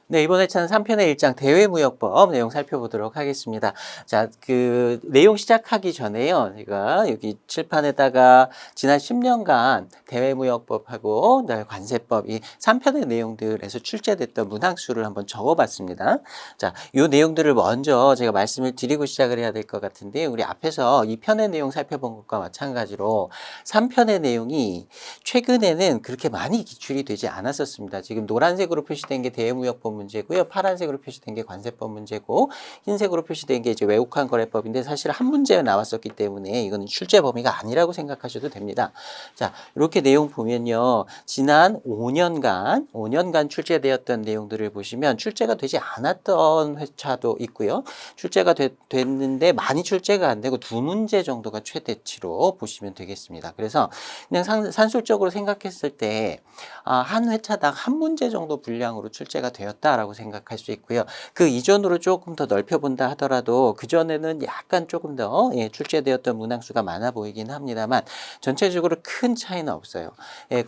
네, 이번 회차는 3편의 1장 대외무역법 내용 살펴보도록 하겠습니다. 자, 그 내용 시작하기 전에요. 제가 여기 칠판에다가 지난 10년간 대외무역법하고 관세법 이 3편의 내용들에서 출제됐던 문항수를 한번 적어봤습니다. 자, 이 내용들을 먼저 제가 말씀을 드리고 시작을 해야 될 것 같은데, 우리 앞에서 2편의 내용 살펴본 것과 마찬가지로 3편의 내용이 최근에는 그렇게 많이 기출이 되지 않았었습니다. 지금 노란색으로 표시된 게 대외무역법 문제고요. 파란색으로 표시된 게 관세법 문제고, 흰색으로 표시된 게 이제 외국환 거래법인데, 사실 한 문제 나왔었기 때문에 이거는 출제 범위가 아니라고 생각하셔도 됩니다. 자, 이렇게 내용 보면요. 지난 5년간 출제되었던 내용들을 보시면 출제가 되지 않았던 회차도 있고요. 출제가 됐는데 많이 출제가 안 되고 2문제 정도가 최대치로 보시면 되겠습니다. 그래서 그냥 산술적으로 생각했을 때 한 회차당 한 문제 정도 분량으로 출제가 되었다라고 생각할 수 있고요. 그 이전으로 조금 더 넓혀본다 하더라도 그전에는 약간 조금 더 출제되었던 문항수가 많아 보이긴 합니다만 전체적으로 큰 차이는 없어요.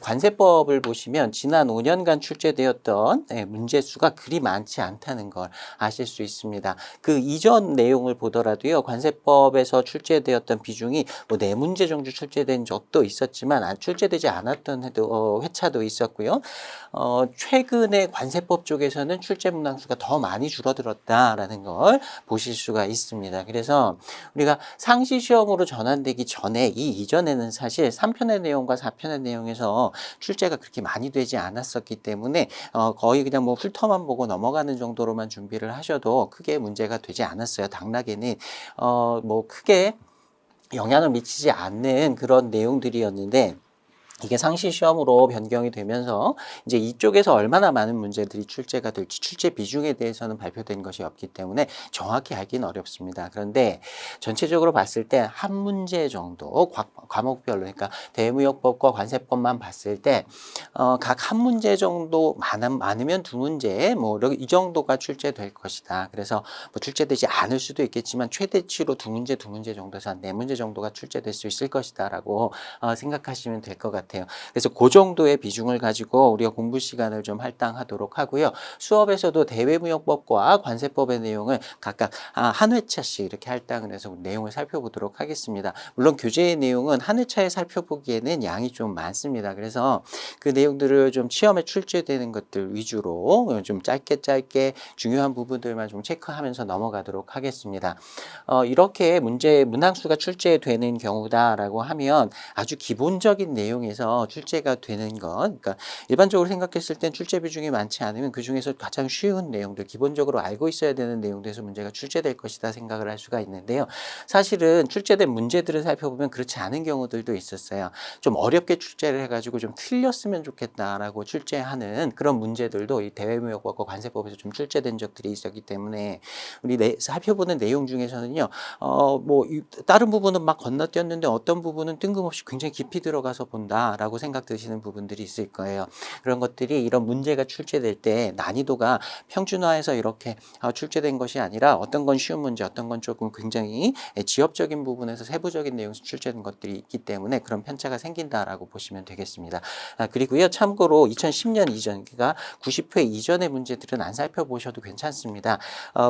관세법을 보시면 지난 5년간 출제되었던 문제 수가 그리 많지 않다는 걸 아실 수 있습니다. 그 이전 내용을 보더라도요. 관세법에서 출제되었던 비중이 뭐 4문제 정도 출제된 적도 있었지만 출제되지 않았던 회차도 있었고요. 최근에 관세법 쪽에서는 출제 문항수가 더 많이 줄어들었다라는 걸 보실 수가 있습니다. 그래서 우리가 상시 시험으로 전환되기 전에 이 이전에는 사실 3편의 내용과 4편의 내용에서 출제가 그렇게 많이 되지 않았었기 때문에 거의 그냥 뭐 훑어만 보고 넘어가는 정도로만 준비를 하셔도 크게 문제가 되지 않았어요. 당락에는 뭐 크게 영향을 미치지 않는 그런 내용들이었는데, 이게 상시 시험으로 변경이 되면서 이제 이쪽에서 얼마나 많은 문제들이 출제가 될지 출제 비중에 대해서는 발표된 것이 없기 때문에 정확히 알기는 어렵습니다. 그런데 전체적으로 봤을 때 한 문제 정도 과목별로, 그러니까 대무역법과 관세법만 봤을 때 각 한 문제 정도 많으면 2문제 뭐 이 정도가 출제될 것이다. 그래서 뭐 출제되지 않을 수도 있겠지만 최대치로 2문제 정도에서 한 4문제 정도가 출제될 수 있을 것이다라고 생각하시면 될 것 같아요. 그래서 그 정도의 비중을 가지고 우리가 공부 시간을 좀 할당하도록 하고요. 수업에서도 대외무역법과 관세법의 내용을 각각 한 회차씩 이렇게 할당을 해서 내용을 살펴보도록 하겠습니다. 물론 교재의 내용은 한 회차에 살펴보기에는 양이 좀 많습니다. 그래서 그 내용들을 좀 시험에 출제되는 것들 위주로 좀 짧게 중요한 부분들만 좀 체크하면서 넘어가도록 하겠습니다. 이렇게 문항수가 출제되는 경우다라고 하면 아주 기본적인 내용에서 출제가 되는 것, 그러니까 일반적으로 생각했을 땐 출제 비중이 많지 않으면 그 중에서 가장 쉬운 내용들, 기본적으로 알고 있어야 되는 내용들에서 문제가 출제될 것이다 생각을 할 수가 있는데요. 사실은 출제된 문제들을 살펴보면 그렇지 않은 경우들도 있었어요. 좀 어렵게 출제를 해가지고 좀 틀렸으면 좋겠다라고 출제하는 그런 문제들도 이 대외무역법과 관세법에서 좀 출제된 적들이 있었기 때문에 우리 살펴보는 내용 중에서는요. 다른 부분은 막 건너뛰었는데 어떤 부분은 뜬금없이 굉장히 깊이 들어가서 본다라고 생각 드시는 부분들이 있을 거예요. 그런 것들이 이런 문제가 출제될 때 난이도가 평준화해서 이렇게 출제된 것이 아니라 어떤 건 쉬운 문제, 어떤 건 조금 굉장히 지엽적인 부분에서 세부적인 내용에서 출제된 것들이 있기 때문에 그런 편차가 생긴다라고 보시면 되겠습니다. 그리고요, 참고로 2010년 이전, 그러니까 90회 이전의 문제들은 안 살펴보셔도 괜찮습니다.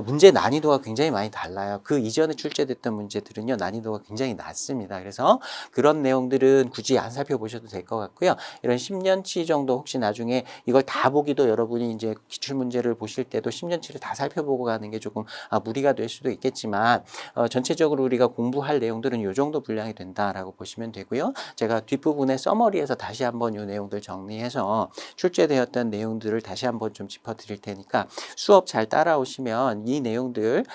문제 난이도가 굉장히 많이 달라요. 그 이전에 출제됐던 문제들은요, 난이도가 굉장히 낮습니다. 그래서 그런 내용들은 굳이 안 살펴보셔도 될 것 같고요. 이런 10년치 정도 혹시 나중에 이걸 다 보기도 여러분이 이제 기출문제를 보실 때도 10년치를 다 살펴보고 가는 게 조금 무리가 될 수도 있겠지만 전체적으로 우리가 공부할 내용들은 이 정도 분량이 된다라고 보시면 되고요. 제가 뒷부분에 서머리에서 다시 한번 이 내용들 정리해서 출제되었던 내용들을 다시 한번 좀 짚어드릴 테니까 수업 잘 따라오시면 이 내용들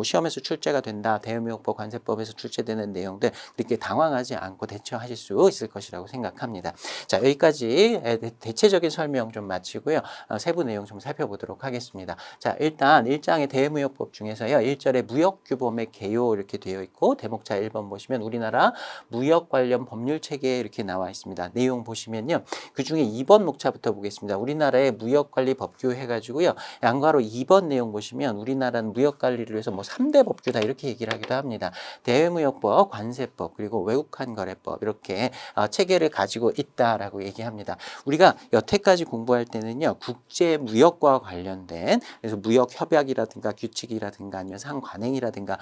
시험에서 출제가 된다, 대외무역법 관세법에서 출제되는 내용들 그렇게 당황하지 않고 대처하실 수 있을 것이라고 생각합니다. 자, 여기까지 대체적인 설명 좀 마치고요. 세부 내용 좀 살펴보도록 하겠습니다. 자, 일단 1장의 대외무역법 중에서요. 1절에 무역규범의 개요 이렇게 되어 있고, 대목차 1번 보시면 우리나라 무역 관련 법률 체계 이렇게 나와 있습니다. 내용 보시면요. 그 중에 2번 목차부터 보겠습니다. 우리나라의 무역관리 법규 해가지고요. 양가로 2번 내용 보시면 우리나라는 무역관리를 위해서 뭐 3대 법규다 이렇게 얘기를 하기도 합니다. 대외무역법, 관세법, 그리고 외국환 거래법 이렇게 체계를 가지고 있다라고 얘기합니다. 우리가 여태까지 공부할 때는요, 국제무역과 관련된, 그래서 무역협약이라든가 규칙이라든가 아니면 상관행이라든가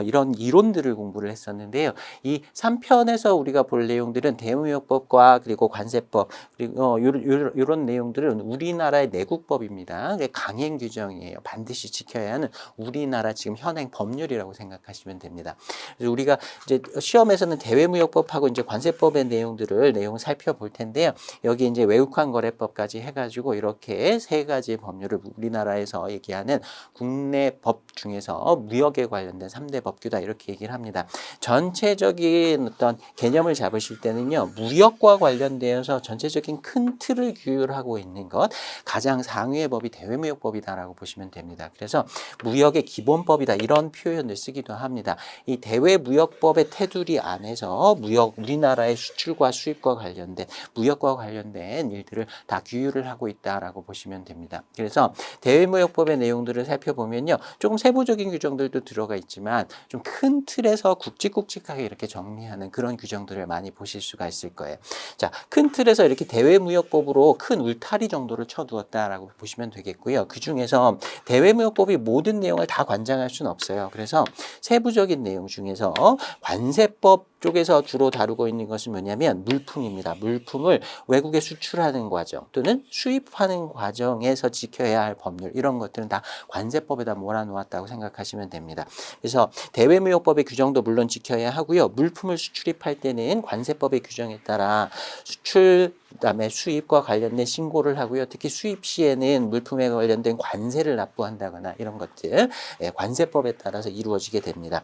이런 이론들을 공부를 했었는데요. 이 3편에서 우리가 볼 내용들은 대외무역법과 그리고 관세법, 그리고 이런 내용들은 우리나라의 내국법입니다. 강행 규정이에요. 반드시 지켜야 하는 우리나라 지금 현행 법률이라고 생각하시면 됩니다. 그래서 우리가 이제 시험에서는 대외무역법하고 이제 관세법의 내용을 살펴볼 텐데요. 여기 이제 외국환거래법까지 해가지고 이렇게 세 가지의 법률을 우리나라에서 얘기하는 국내 법 중에서 무역에 관련된 3대 법규다 이렇게 얘기를 합니다. 전체적인 어떤 개념을 잡으실 때는요, 무역과 관련되어서 전체적인 큰 틀을 규율하고 있는 것, 가장 상위의 법이 대외무역법이다라고 보시면 됩니다. 그래서 무역의 기본법이다 이런 표현을 쓰기도 합니다. 이 대외무역법의 테두리 안에서 우리나라의 수출과 수입과 관련된 무역과 관련된 일들을 다 규율을 하고 있다라고 보시면 됩니다. 그래서 대외무역법의 내용들을 살펴보면요, 조금 세부적인 규정들도 들어가 있지만 좀 큰 틀에서 굵직굵직하게 이렇게 정리하는 그런 규정들을 많이 보실 수가 있을 거예요. 자, 큰 틀에서 이렇게 대외무역법으로 큰 울타리 정도를 쳐두었다라고 보시면 되겠고요. 그 중에서 대외무역법이 모든 내용을 다 관장할 수는 없어요. 그래서 세부적인 내용 중에서 관세법 쪽에서 주로 다루고 있는 것은 뭐냐면 물품입니다. 물품을 외국에 수출하는 과정 또는 수입하는 과정에서 지켜야 할 법률, 이런 것들은 다 관세법에다 몰아놓았다고 생각하시면 됩니다. 그래서 대외무역법의 규정도 물론 지켜야 하고요. 물품을 수출입할 때는 관세법의 규정에 따라 수출 그다음에 수입과 관련된 신고를 하고요. 특히 수입 시에는 물품에 관련된 관세를 납부한다거나 이런 것들 관세법에 따라서 이루어지게 됩니다.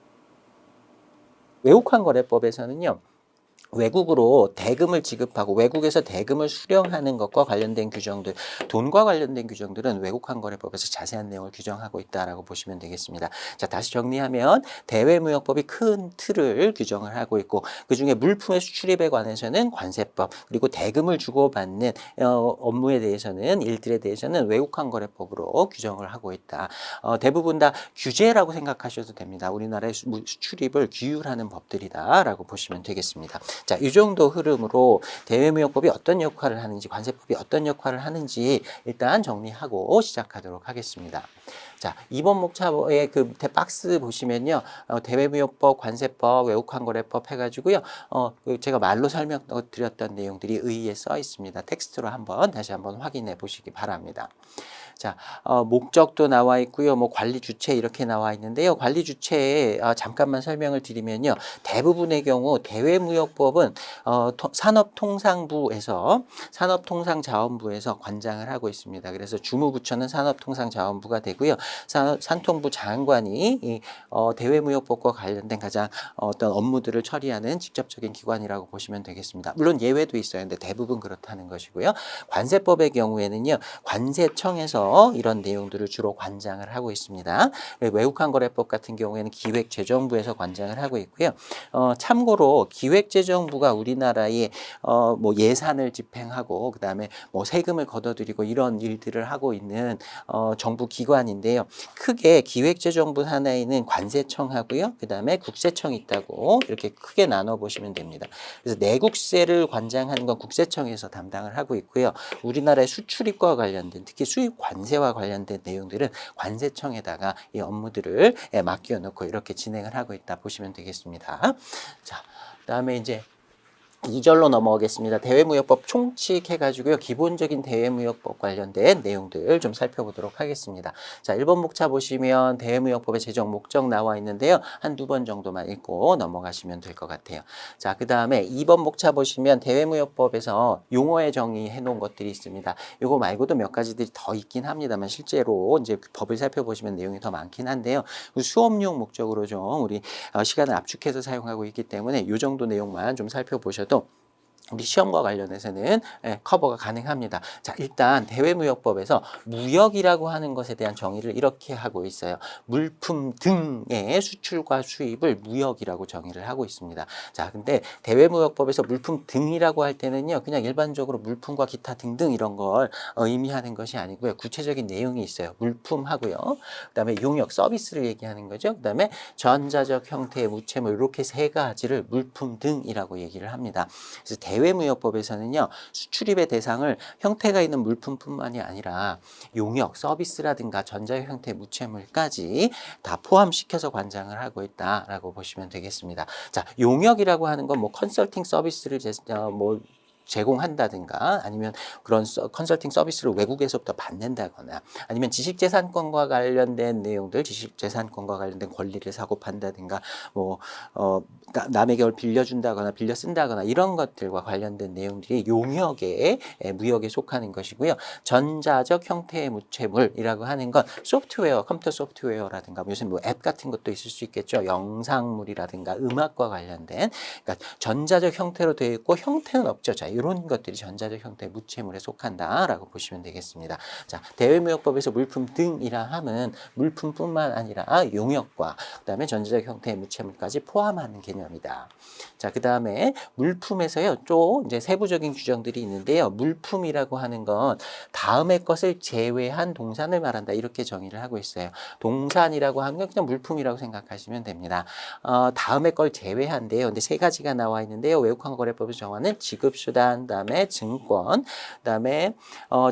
외국환거래법에서는요, 외국으로 대금을 지급하고 외국에서 대금을 수령하는 것과 관련된 규정들, 돈과 관련된 규정들은 외국환거래법에서 자세한 내용을 규정하고 있다라고 보시면 되겠습니다. 자, 다시 정리하면 대외무역법이 큰 틀을 규정을 하고 있고, 그중에 물품의 수출입에 관해서는 관세법, 그리고 대금을 주고받는 업무에 대해서는, 일들에 대해서는 외국환거래법으로 규정을 하고 있다. 대부분 다 규제라고 생각하셔도 됩니다. 우리나라의 수출입을 규율하는 법들이다라고 보시면 되겠습니다. 자, 이 정도 흐름으로 대외무역법이 어떤 역할을 하는지, 관세법이 어떤 역할을 하는지 일단 정리하고 시작하도록 하겠습니다. 자, 2번 목차의 그 밑에 박스 보시면요, 대외무역법, 관세법, 외국환거래법 해가지고요, 제가 말로 설명드렸던 내용들이 의의에 써 있습니다. 텍스트로 다시 한번 확인해 보시기 바랍니다. 자, 목적도 나와 있고요. 뭐 관리 주체 이렇게 나와 있는데요. 관리 주체에 잠깐만 설명을 드리면요. 대부분의 경우 대외무역법은 산업통상자원부에서 관장을 하고 있습니다. 그래서 주무부처는 산업통상자원부가 되고요. 산통부 장관이 이 대외무역법과 관련된 가장 어떤 업무들을 처리하는 직접적인 기관이라고 보시면 되겠습니다. 물론 예외도 있어요. 근데 대부분 그렇다는 것이고요. 관세법의 경우에는요, 관세청에서 이런 내용들을 주로 관장을 하고 있습니다. 외국환거래법 같은 경우에는 기획재정부에서 관장을 하고 있고요. 참고로 기획재정부가 우리나라의 뭐 예산을 집행하고 그다음에 뭐 세금을 걷어들이고 이런 일들을 하고 있는 정부 기관인데요. 크게 기획재정부 하나에는 관세청하고요. 그다음에 국세청이 있다고 이렇게 크게 나눠 보시면 됩니다. 그래서 내국세를 관장하는 건 국세청에서 담당을 하고 있고요. 우리나라의 수출입과 관련된, 특히 수입 관세와 관련된 내용들은 관세청에다가 이 업무들을 맡겨놓고 이렇게 진행을 하고 있다 보시면 되겠습니다. 자, 그다음에 이제 2절로 넘어가겠습니다. 대외무역법 총칙해가지고요. 기본적인 대외무역법 관련된 내용들 좀 살펴보도록 하겠습니다. 자, 1번 목차 보시면 대외무역법의 제정 목적 나와 있는데요. 한두 번 정도만 읽고 넘어가시면 될 것 같아요. 자, 그 다음에 2번 목차 보시면 대외무역법에서 용어의 정의해 놓은 것들이 있습니다. 이거 말고도 몇 가지들이 더 있긴 합니다만 실제로 이제 법을 살펴보시면 내용이 더 많긴 한데요. 수업용 목적으로 좀 우리 시간을 압축해서 사용하고 있기 때문에 이 정도 내용만 좀 살펴보셔도 우리 시험과 관련해서는 커버가 가능합니다. 자, 일단 대외무역법에서 무역이라고 하는 것에 대한 정의를 이렇게 하고 있어요. 물품 등의 수출과 수입을 무역이라고 정의를 하고 있습니다. 자, 근데 대외무역법에서 물품 등이라고 할 때는요, 그냥 일반적으로 물품과 기타 등등 이런 걸 의미하는 것이 아니고요. 구체적인 내용이 있어요. 물품하고요. 그다음에 용역, 서비스를 얘기하는 거죠. 그다음에 전자적 형태의 무채물, 이렇게 세 가지를 물품 등이라고 얘기를 합니다. 그래서 대외무역법에서는요, 수출입의 대상을 형태가 있는 물품뿐만이 아니라 용역, 서비스라든가 전자의 형태 무채물까지 다 포함시켜서 관장을 하고 있다라고 보시면 되겠습니다. 자, 용역이라고 하는 건 뭐 컨설팅 서비스를 제공한다든가 아니면 그런 컨설팅 서비스를 외국에서부터 받는다거나 아니면 지식재산권과 관련된 내용들, 지식재산권과 관련된 권리를 사고 판다든가 남에게 빌려준다거나 빌려 쓴다거나 이런 것들과 관련된 내용들이 용역의 무역에 속하는 것이고요. 전자적 형태의 무채물이라고 하는 건 소프트웨어, 컴퓨터 소프트웨어라든가 요새 뭐 앱 같은 것도 있을 수 있겠죠. 영상물이라든가 음악과 관련된, 그러니까 전자적 형태로 되어 있고 형태는 없죠. 자, 이런 것들이 전자적 형태의 무채물에 속한다라고 보시면 되겠습니다. 자, 대외무역법에서 물품 등이라 함은 물품뿐만 아니라 용역과 그다음에 전자적 형태의 무채물까지 포함하는 개념이다. 자, 그다음에 물품에서요, 또 이제 세부적인 규정들이 있는데요. 물품이라고 하는 건 다음의 것을 제외한 동산을 말한다. 이렇게 정의를 하고 있어요. 동산이라고 하는 건 그냥 물품이라고 생각하시면 됩니다. 다음의 걸 제외한데요. 근데 세 가지가 나와 있는데요. 외국환거래법에서 정하는 지급수단, 그다음에 증권, 그다음에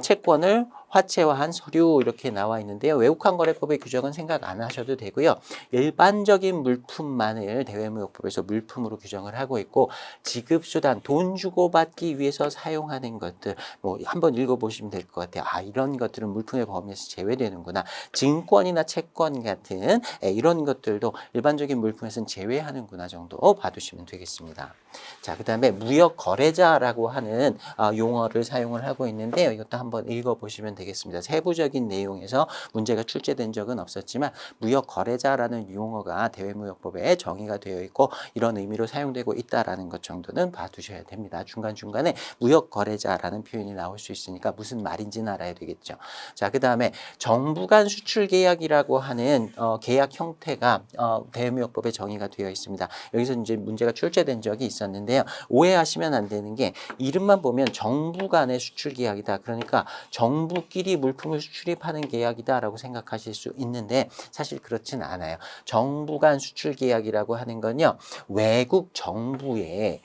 채권을 화채화한 서류 이렇게 나와 있는데요. 외국환거래법의 규정은 생각 안 하셔도 되고요. 일반적인 물품만을 대외무역법에서 물품으로 규정을 하고 있고 지급수단, 돈 주고받기 위해서 사용하는 것들 뭐 한번 읽어보시면 될 것 같아요. 아, 이런 것들은 물품의 범위에서 제외되는구나. 증권이나 채권 같은 이런 것들도 일반적인 물품에서는 제외하는구나 정도 봐두시면 되겠습니다. 자, 그 다음에 무역거래자라고 하는 용어를 사용을 하고 있는데요. 이것도 한번 읽어보시면 되겠습니다. 세부적인 내용에서 문제가 출제된 적은 없었지만 무역거래자라는 용어가 대외무역법에 정의가 되어 있고 이런 의미로 사용되고 있다라는 것 정도는 봐두셔야 됩니다. 중간중간에 무역거래자라는 표현이 나올 수 있으니까 무슨 말인지는 알아야 되겠죠. 자, 그 다음에 정부 간 수출계약이라고 하는 계약 형태가 대외무역법에 정의가 되어 있습니다. 여기서 이제 문제가 출제된 적이 있었는데요. 오해하시면 안 되는 게 이름만 보면 정부 간의 수출 계약이다. 그러니까 정부끼리 물품을 수출입하는 계약이다라고 생각하실 수 있는데 사실 그렇진 않아요. 정부 간 수출 계약이라고 하는 건요. 외국 정부에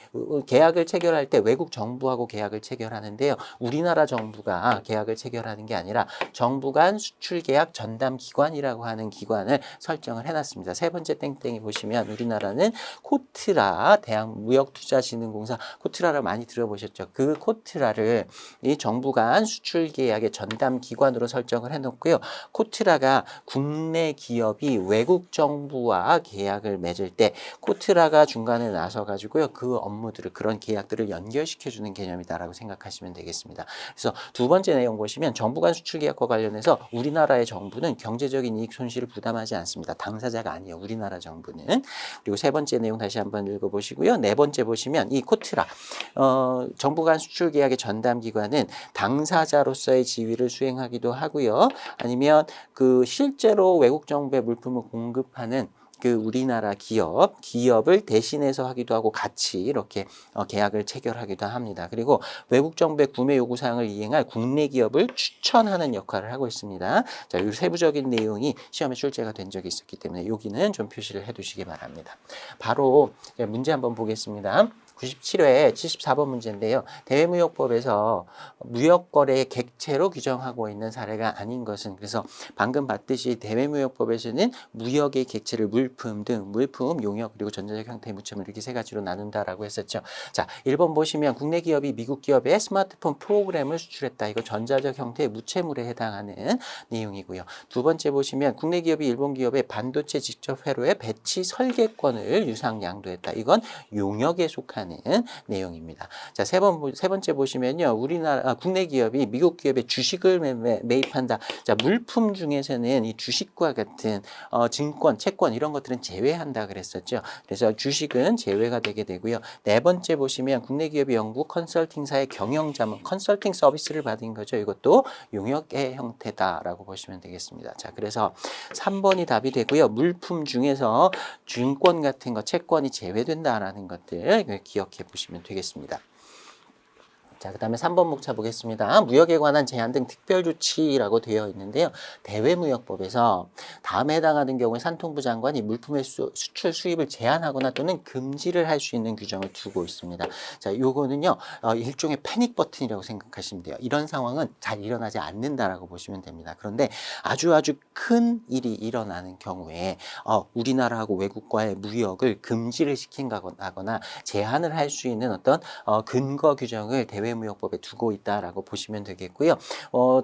계약을 체결할 때 외국 정부하고 계약을 체결하는데요. 우리나라 정부가 계약을 체결하는 게 아니라 정부 간 수출 계약 전담 기관이라고 하는 기관을 설정을 해놨습니다. 세 번째 땡땡이 보시면 우리나라는 코트라 대한무역투자진흥공사 코트라를 많이 들어보셨죠. 그 코트라를 이 정부 간 수출 계약의 전담 기관으로 설정을 해놓고요. 코트라가 국내 기업이 외국 정부와 계약을 맺을 때 코트라가 중간에 나서 가지고요. 그 업무들을 그런 계약들을 연결시켜 주는 개념이다라고 생각하시면 되겠습니다. 그래서 두 번째 내용 보시면 정부 간 수출 계약과 관련해서 우리나라의 정부는 경제적인 이익 손실을 부담하지 않습니다. 당사자가 아니에요. 우리나라 정부는. 그리고 세 번째 내용 다시 한번 읽어보시고요. 네 번째 보시면 이 코트라 정부 간 수출 계약의 전담 기관은 당사자로서의 지위를 수행하기도 하고요. 아니면 그 실제로 외국 정부의 물품을 공급하는 그 우리나라 기업을 대신해서 하기도 하고 같이 이렇게 계약을 체결하기도 합니다. 그리고 외국 정부의 구매 요구 사항을 이행할 국내 기업을 추천하는 역할을 하고 있습니다. 자, 이 세부적인 내용이 시험에 출제가 된 적이 있었기 때문에 여기는 좀 표시를 해두시기 바랍니다. 바로 문제 한번 보겠습니다. 97회 74번 문제인데요. 대외무역법에서 무역거래의 객체로 규정하고 있는 사례가 아닌 것은, 그래서 방금 봤듯이 대외무역법에서는 무역의 객체를 물품 등 물품, 용역, 그리고 전자적 형태의 무채물 이렇게 세 가지로 나눈다라고 했었죠. 자, 1번 보시면 국내 기업이 미국 기업에 스마트폰 프로그램을 수출했다. 이거 전자적 형태의 무채물에 해당하는 내용이고요. 두 번째 보시면 국내 기업이 일본 기업에 반도체 직접 회로의 배치 설계권을 유상 양도했다. 이건 용역에 속하는 내용입니다. 자, 세 번째 보시면요. 우리나라 국내 기업이 미국 기업의 주식을 매입한다. 자, 물품 중에서는 이 주식과 같은 증권, 채권 이런 것들은 제외한다 그랬었죠. 그래서 주식은 제외가 되게 되고요. 네 번째 보시면 국내 기업이 영국 컨설팅사의 경영자문, 컨설팅 서비스를 받은 거죠. 이것도 용역의 형태다라고 보시면 되겠습니다. 자, 그래서 3번이 답이 되고요. 물품 중에서 증권 같은 거, 채권이 제외된다라는 것들 기억해 보시면 되겠습니다. 자, 그 다음에 3번 목차 보겠습니다. 무역에 관한 제한 등 특별조치라고 되어 있는데요. 대외무역법에서 다음에 해당하는 경우에 산통부 장관이 물품의 수출 수입을 제한하거나 또는 금지를 할 수 있는 규정을 두고 있습니다. 자, 요거는요, 일종의 패닉 버튼이라고 생각하시면 돼요. 이런 상황은 잘 일어나지 않는다라고 보시면 됩니다. 그런데 아주 큰 일이 일어나는 경우에 우리나라하고 외국과의 무역을 금지를 시킨다거나 제한을 할 수 있는 어떤 근거 규정을 대외무역법에 두고 있다라고 보시면 되겠고요.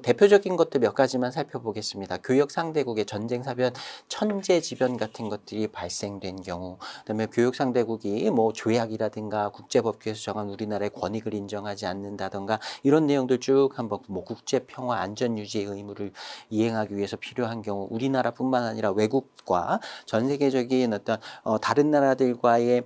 대표적인 것들 몇 가지만 살펴보겠습니다. 교역 상대국의 전쟁 사변, 천재지변 같은 것들이 발생된 경우, 그다음에 교역 상대국이 뭐 조약이라든가 국제법규에서 정한 우리나라의 권익을 인정하지 않는다던가 이런 내용들 쭉 한번 뭐 국제 평화 안전 유지의 의무를 이행하기 위해서 필요한 경우 우리나라뿐만 아니라 외국과 전 세계적인 어떤 다른 나라들과의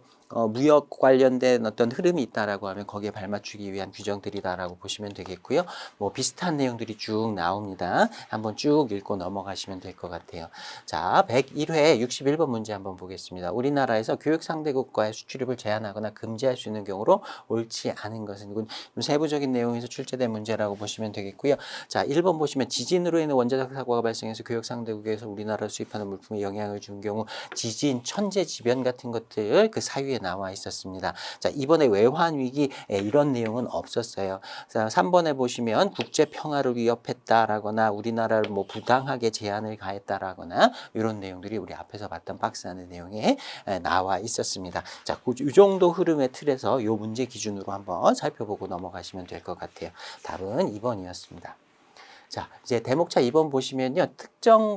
무역 관련된 어떤 흐름이 있다라고 하면 거기에 발맞추기 위한 규정들이다라고 보시면 되겠고요. 뭐 비슷한 내용들이 쭉 나옵니다. 한번 쭉 읽고 넘어가시면 될 것 같아요. 자, 101회 61번 문제 한번 보겠습니다. 우리나라에서 교육 상대국과의 수출입을 제한하거나 금지할 수 있는 경우로 옳지 않은 것은 이건 좀 세부적인 내용에서 출제된 문제라고 보시면 되겠고요. 자, 1번 보시면 지진으로 인해 원자력 사고가 발생해서 교육 상대국에서 우리나라로 수입하는 물품에 영향을 준 경우 지진, 천재지변 같은 것들 그 사유에 나와 있었습니다. 자, 이번에 외환 위기 이런 내용은 없었어요. 자, 3번에 보시면 국제 평화를 위협했다라거나 우리나라를 뭐 부당하게 제한을 가했다라거나 이런 내용들이 우리 앞에서 봤던 박스 안의 내용에 나와 있었습니다. 자, 이 정도 흐름의 틀에서 이 문제 기준으로 한번 살펴보고 넘어가시면 될 것 같아요. 답은 2번이었습니다. 자, 이제 대목차 2번 보시면요. 특정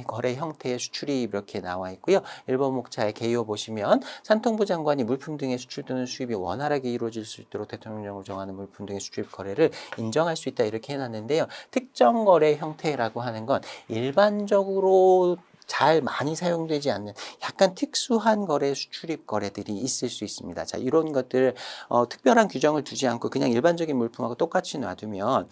거래 형태의 수출이 이렇게 나와 있고요. 1번 목차의 개요 보시면 산통부 장관이 물품 등의 수출 또는 수입이 원활하게 이루어질 수 있도록 대통령령으로 정하는 물품 등의 수출입 거래를 인정할 수 있다 이렇게 해놨는데요. 특정 거래 형태라고 하는 건 일반적으로 잘 많이 사용되지 않는 약간 특수한 거래, 수출입 거래들이 있을 수 있습니다. 자, 이런 것들 특별한 규정을 두지 않고 그냥 일반적인 물품하고 똑같이 놔두면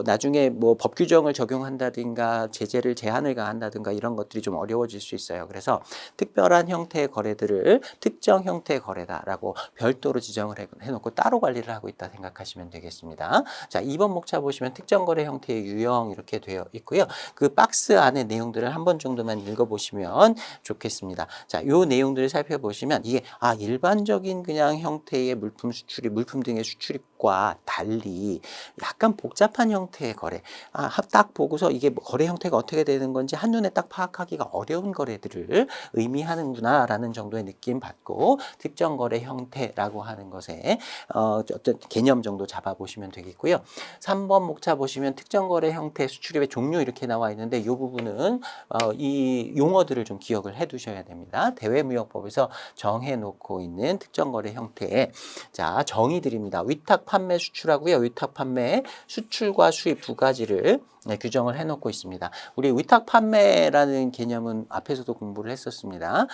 나중에 뭐 법 규정을 적용한다든가 제재를 제한을 가한다든가 이런 것들이 좀 어려워질 수 있어요. 그래서 특별한 형태의 거래들을 특정 형태의 거래다라고 별도로 지정을 해놓고 따로 관리를 하고 있다 생각하시면 되겠습니다. 자, 2번 목차 보시면 특정 거래 형태의 유형 이렇게 되어 있고요. 그 박스 안에 내용들을 한 번 정도만 읽어보시면 좋겠습니다. 자, 요 내용들을 살펴보시면 이게 일반적인 그냥 형태의 물품 수출입, 물품 등의 수출입과 달리 약간 복잡한 형태의 거래. 딱 보고서 이게 거래 형태가 어떻게 되는 건지 한눈에 딱 파악하기가 어려운 거래들을 의미하는구나라는 정도의 느낌 받고 특정 거래 형태라고 하는 것에 어떤 개념 정도 잡아보시면 되겠고요. 3번 목차 보시면 특정 거래 형태 수출입의 종류 이렇게 나와 있는데 이 부분은 이 용어들을 좀 기억을 해 두셔야 됩니다. 대외무역법에서 정해놓고 있는 특정 거래 형태의 자, 정의들입니다. 위탁 판매 수출하고요. 위탁 판매 수출과 수입 두 가지를 규정을 해놓고 있습니다. 우리 위탁 판매라는 개념은 앞에서도 공부를 했었습니다.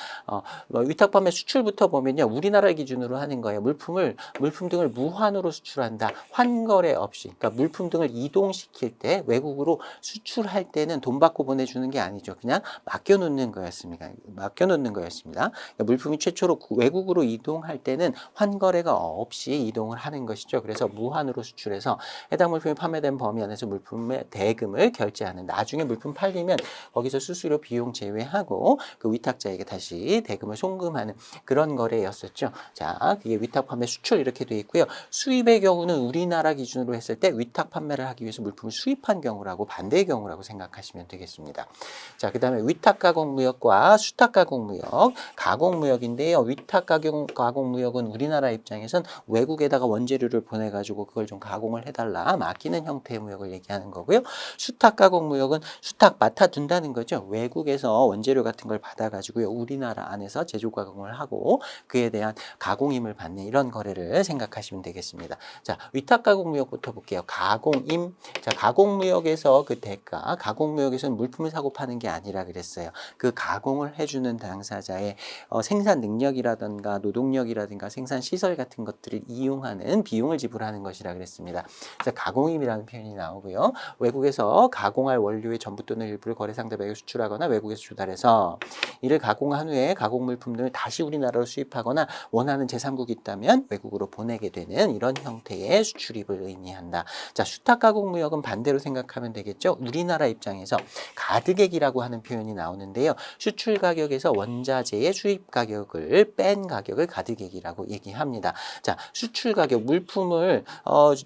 위탁 판매 수출부터 보면요, 우리나라 기준으로 하는 거예요. 물품 등을 무환으로 수출한다. 환거래 없이, 그러니까 물품 등을 이동시킬 때 외국으로 수출할 때는 돈 받고 보내주는 게 아니죠. 그냥 맡겨놓는 거였습니다. 그러니까 물품이 최초로 외국으로 이동할 때는 환거래가 없이 이동을 하는 것이죠. 그래서 무환으로 수출해서 해당 물품이 판매된 범위 안에서 물품의 대금을 결제하는, 나중에 물품 팔리면 거기서 수수료 비용 제외하고 그 위탁자에게 다시 대금을 송금하는 그런 거래였었죠. 자, 그게 위탁 판매 수출 이렇게 돼 있고요. 수입의 경우는 우리나라 기준으로 했을 때 위탁 판매를 하기 위해서 물품을 수입한 경우라고, 반대의 경우라고 생각하시면 되겠습니다. 자, 그 다음에 위탁 가공 무역과 수탁 가공 무역, 가공 무역인데요. 위탁 가공 무역은 우리나라 입장에선 외국에다가 원재료를 보내가지고 그걸 좀 가공을 해달라, 맡기는 형태의 무역을 얘기하는 거고요. 수탁 가공 무역은 수탁 맡아둔다는 거죠. 외국에서 원재료 같은 걸 받아가지고요, 우리나라 안에서 제조 가공을 하고 그에 대한 가공임을 받는 이런 거래를 생각하시면 되겠습니다. 자, 위탁 가공 무역부터 볼게요. 가공임. 자, 가공 무역에서 그 대가, 가공 무역에서는 물품을 사고 파는 게 아니라 그랬어요. 그 가공을 해주는 당사자의 생산 능력이라든가 노동력이라든가 생산 시설 같은 것들을 이용하는 비용을 지불하는 것이라 그랬습니다. 그래서 가공임이라는 표현이 나오고요. 외국에서 가공할 원료의 전부 또는 일부를 거래 상대방에게 수출하거나 외국에서 조달해서 이를 가공한 후에 가공 물품 등을 다시 우리나라로 수입하거나 원하는 제3국이 있다면 외국으로 보내게 되는 이런 형태의 수출입을 의미한다. 자, 수탁 가공 무역은 반대로 생각하면 되겠죠. 우리나라 입장에서 가득액이라고 하는 표현이 나오는데요. 수출 가격에서 원자재의 수입 가격을 뺀 가격을 가득액이라고 얘기합니다. 자, 수출 가격 물품을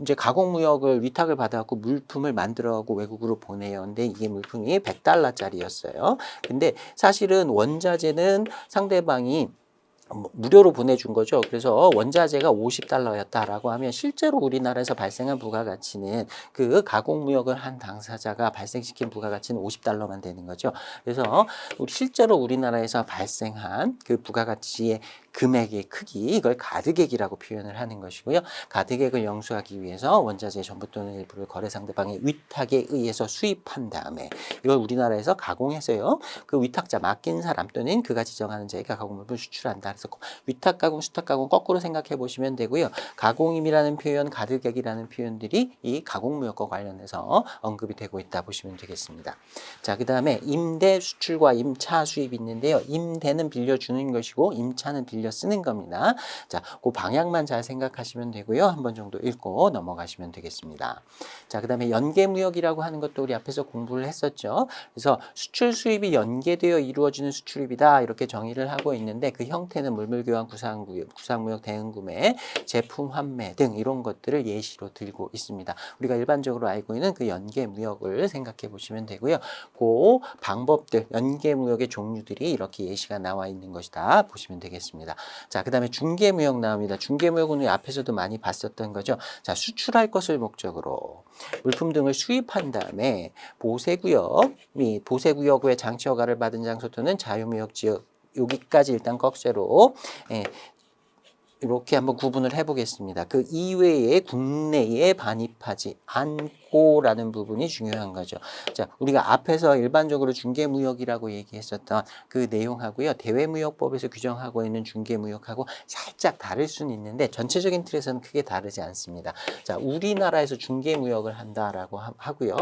이제 가공 무역을 위탁을 받아갖고 물품을 만들어갖고 외국으로 보내요. 근데 이게 물품이 $100짜리였어요. 근데 사실은 원자재는 상대방이 무료로 보내준 거죠. 그래서 원자재가 $50였다라고 하면 실제로 우리나라에서 발생한 부가가치는 그 가공무역을 한 당사자가 발생시킨 부가가치는 $50만 되는 거죠. 그래서 실제로 우리나라에서 발생한 그 부가가치의 금액의 크기, 이걸 가득액이라고 표현을 하는 것이고요. 가득액을 영수하기 위해서 원자재 전부 또는 일부를 거래 상대방의 위탁에 의해서 수입한 다음에 이걸 우리나라에서 가공해서요. 그 위탁자 맡긴 사람 또는 그가 지정하는 자에게 가공물을 수출한다. 그래서 위탁 가공, 수탁 가공 거꾸로 생각해 보시면 되고요. 가공임이라는 표현, 가득액이라는 표현들이 이 가공무역과 관련해서 언급이 되고 있다 보시면 되겠습니다. 자, 그 다음에 임대 수출과 임차 수입이 있는데요. 임대는 빌려주는 것이고 임차는 빌려 쓰는 겁니다. 자, 그 방향만 잘 생각하시면 되고요. 한 번 정도 읽고 넘어가시면 되겠습니다. 자, 그 다음에 연계무역이라고 하는 것도 우리 앞에서 공부를 했었죠. 그래서 수출 수입이 연계되어 이루어지는 수출입이다 이렇게 정의를 하고 있는데 그 형태는 물물교환, 구상무역, 대응구매, 제품 환매 등 이런 것들을 예시로 들고 있습니다. 우리가 일반적으로 알고 있는 그 연계무역을 생각해 보시면 되고요. 그 방법들, 연계무역의 종류들이 이렇게 예시가 나와 있는 것이다 보시면 되겠습니다. 자, 그 다음에 중개무역 나옵니다. 중개무역은 우리 앞에서도 많이 봤었던 거죠. 자, 수출할 것을 목적으로 물품 등을 수입한 다음에 보세구역 및 보세구역 외 장치 허가를 받은 장소 또는 자유무역 지역 여기까지 일단 꺽쇠로 이렇게 한번 구분을 해보겠습니다. 그 이외에 국내에 반입하지 않고라는 부분이 중요한 거죠. 자, 우리가 앞에서 일반적으로 중개무역이라고 얘기했었던 그 내용하고요. 대외무역법에서 규정하고 있는 중개무역하고 살짝 다를 수는 있는데 전체적인 틀에서는 크게 다르지 않습니다. 자, 우리나라에서 중개무역을 한다라고 하고요.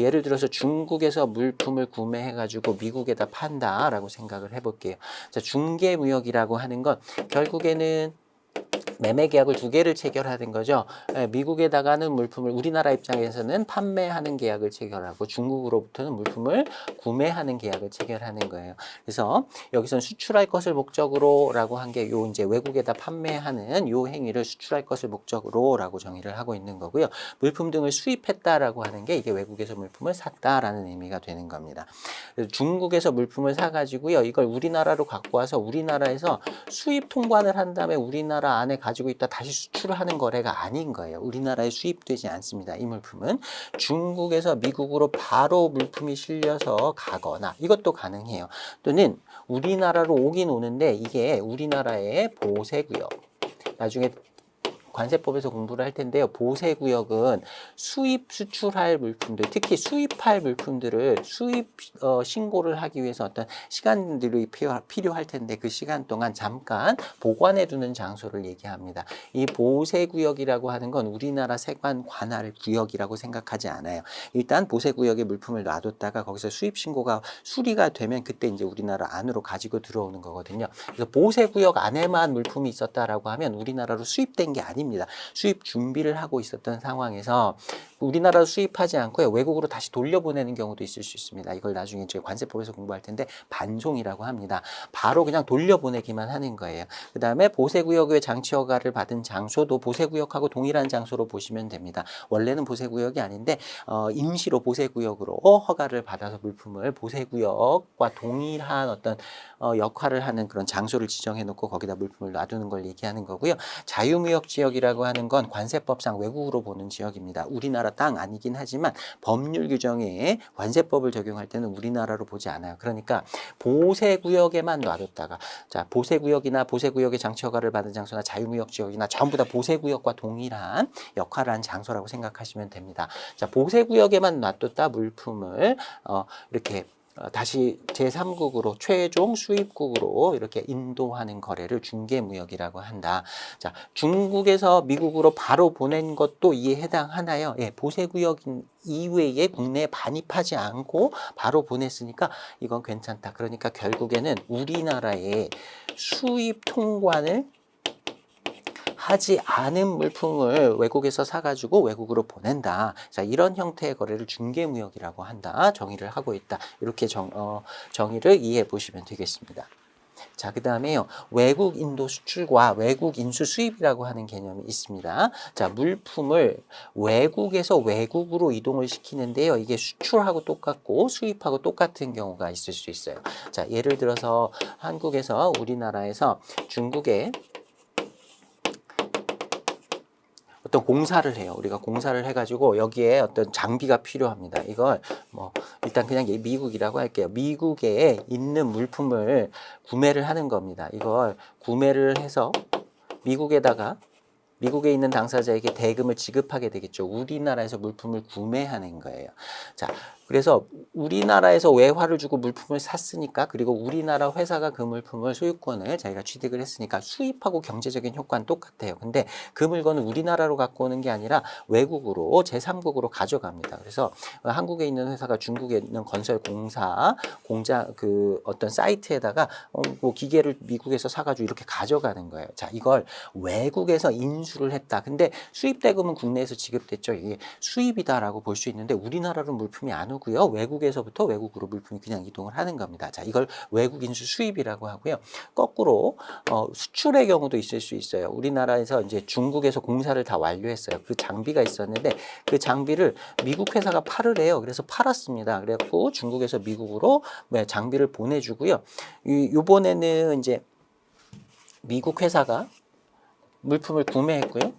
예를 들어서 중국에서 물품을 구매해가지고 미국에다 판다라고 생각을 해볼게요. 자, 중개무역이라고 하는 건 결국에는 매매 계약을 2개를 체결하는 거죠. 미국에다가는 물품을 우리나라 입장에서는 판매하는 계약을 체결하고 중국으로부터는 물품을 구매하는 계약을 체결하는 거예요. 그래서 여기서는 수출할 것을 목적으로라고 한 게 요 이제 외국에다 판매하는 요 행위를 수출할 것을 목적으로라고 정의를 하고 있는 거고요. 물품 등을 수입했다라고 하는 게 이게 외국에서 물품을 샀다라는 의미가 되는 겁니다. 중국에서 물품을 사가지고요. 이걸 우리나라로 갖고 와서 우리나라에서 수입 통관을 한 다음에 우리나라 안에 가지고 있다 다시 수출을 하는 거래가 아닌 거예요. 우리나라에 수입되지 않습니다. 이 물품은 중국에서 미국으로 바로 물품이 실려서 가거나 이것도 가능해요. 또는 우리나라로 오긴 오는데 이게 우리나라의 보세구역. 나중에 관세법에서 공부를 할 텐데요. 보세구역은 수입 수출할 물품들, 특히 수입할 물품들을 수입 신고를 하기 위해서 어떤 시간들이 필요할 텐데 그 시간 동안 잠깐 보관해 두는 장소를 얘기합니다. 이 보세구역이라고 하는 건 우리나라 세관 관할 구역이라고 생각하지 않아요. 일단 보세구역에 물품을 놔뒀다가 거기서 수입 신고가 수리가 되면 그때 이제 우리나라 안으로 가지고 들어오는 거거든요. 그래서 보세구역 안에만 물품이 있었다라고 하면 우리나라로 수입된 게 아닙니다. 수입 준비를 하고 있었던 상황에서 우리나라로 수입하지 않고 외국으로 다시 돌려보내는 경우도 있을 수 있습니다. 이걸 나중에 저희 관세법에서 공부할 텐데 반송이라고 합니다. 바로 그냥 돌려보내기만 하는 거예요. 그 다음에 보세구역의 장치 허가를 받은 장소도 보세구역하고 동일한 장소로 보시면 됩니다. 원래는 보세구역이 아닌데 임시로 보세구역으로 허가를 받아서 물품을 보세구역과 동일한 어떤 역할을 하는 그런 장소를 지정해 놓고 거기다 물품을 놔두는 걸 얘기하는 거고요. 자유무역 지역이라고 하는 건 관세법상 외국으로 보는 지역입니다. 우리나라 땅 아니긴 하지만 법률 규정에 관세법을 적용할 때는 우리나라로 보지 않아요. 그러니까 보세구역에만 놔뒀다가 자, 보세구역이나 보세구역의 장치 허가를 받은 장소나 자유무역 지역이나 전부 다 보세구역과 동일한 역할을 한 장소라고 생각하시면 됩니다. 자, 보세구역에만 놔뒀다 물품을 이렇게 다시 제3국으로 최종 수입국으로 이렇게 인도하는 거래를 중개무역이라고 한다. 자, 중국에서 미국으로 바로 보낸 것도 이에 해당하나요? 예, 보세구역 이외에 국내에 반입하지 않고 바로 보냈으니까 이건 괜찮다. 그러니까 결국에는 우리나라의 수입 통관을 하지 않은 물품을 외국에서 사가지고 외국으로 보낸다. 자, 이런 형태의 거래를 중개무역이라고 한다. 정의를 하고 있다. 이렇게 정의를 이해해 보시면 되겠습니다. 자, 그 다음에요. 외국 인도 수출과 외국 인수 수입이라고 하는 개념이 있습니다. 자, 물품을 외국에서 외국으로 이동을 시키는데요. 이게 수출하고 똑같고 수입하고 똑같은 경우가 있을 수 있어요. 자, 예를 들어서 한국에서 우리나라에서 중국에 어떤 공사를 해요. 우리가 공사를 해가지고 여기에 어떤 장비가 필요합니다. 이걸 뭐 일단 그냥 미국이라고 할게요. 미국에 있는 물품을 구매를 하는 겁니다. 이걸 구매를 해서 미국에 있는 당사자에게 대금을 지급하게 되겠죠. 우리나라에서 물품을 구매하는 거예요. 자, 그래서 우리나라에서 외화를 주고 물품을 샀으니까, 그리고 우리나라 회사가 그 물품을 소유권을 자기가 취득을 했으니까 수입하고 경제적인 효과는 똑같아요. 근데 그 물건을 우리나라로 갖고 오는 게 아니라 외국으로 제3국으로 가져갑니다. 그래서 한국에 있는 회사가 중국에 있는 건설 공장 그 어떤 사이트에다가 뭐 기계를 미국에서 사가지고 이렇게 가져가는 거예요. 자, 이걸 외국에서 인수를 했다. 근데 수입 대금은 국내에서 지급됐죠. 이게 수입이다라고 볼 수 있는데 우리나라로 물품이 안 오고요. 외국에서부터 외국으로 물품이 그냥 이동을 하는 겁니다. 자, 이걸 외국 인수 수입이라고 하고요. 거꾸로 수출의 경우도 있을 수 있어요. 우리나라에서 이제 중국에서 공사를 다 완료했어요. 그 장비가 있었는데 그 장비를 미국 회사가 팔으래요. 그래서 팔았습니다. 그래갖고 중국에서 미국으로 장비를 보내주고요. 요번에는 이제 미국 회사가 물품을 구매했고요.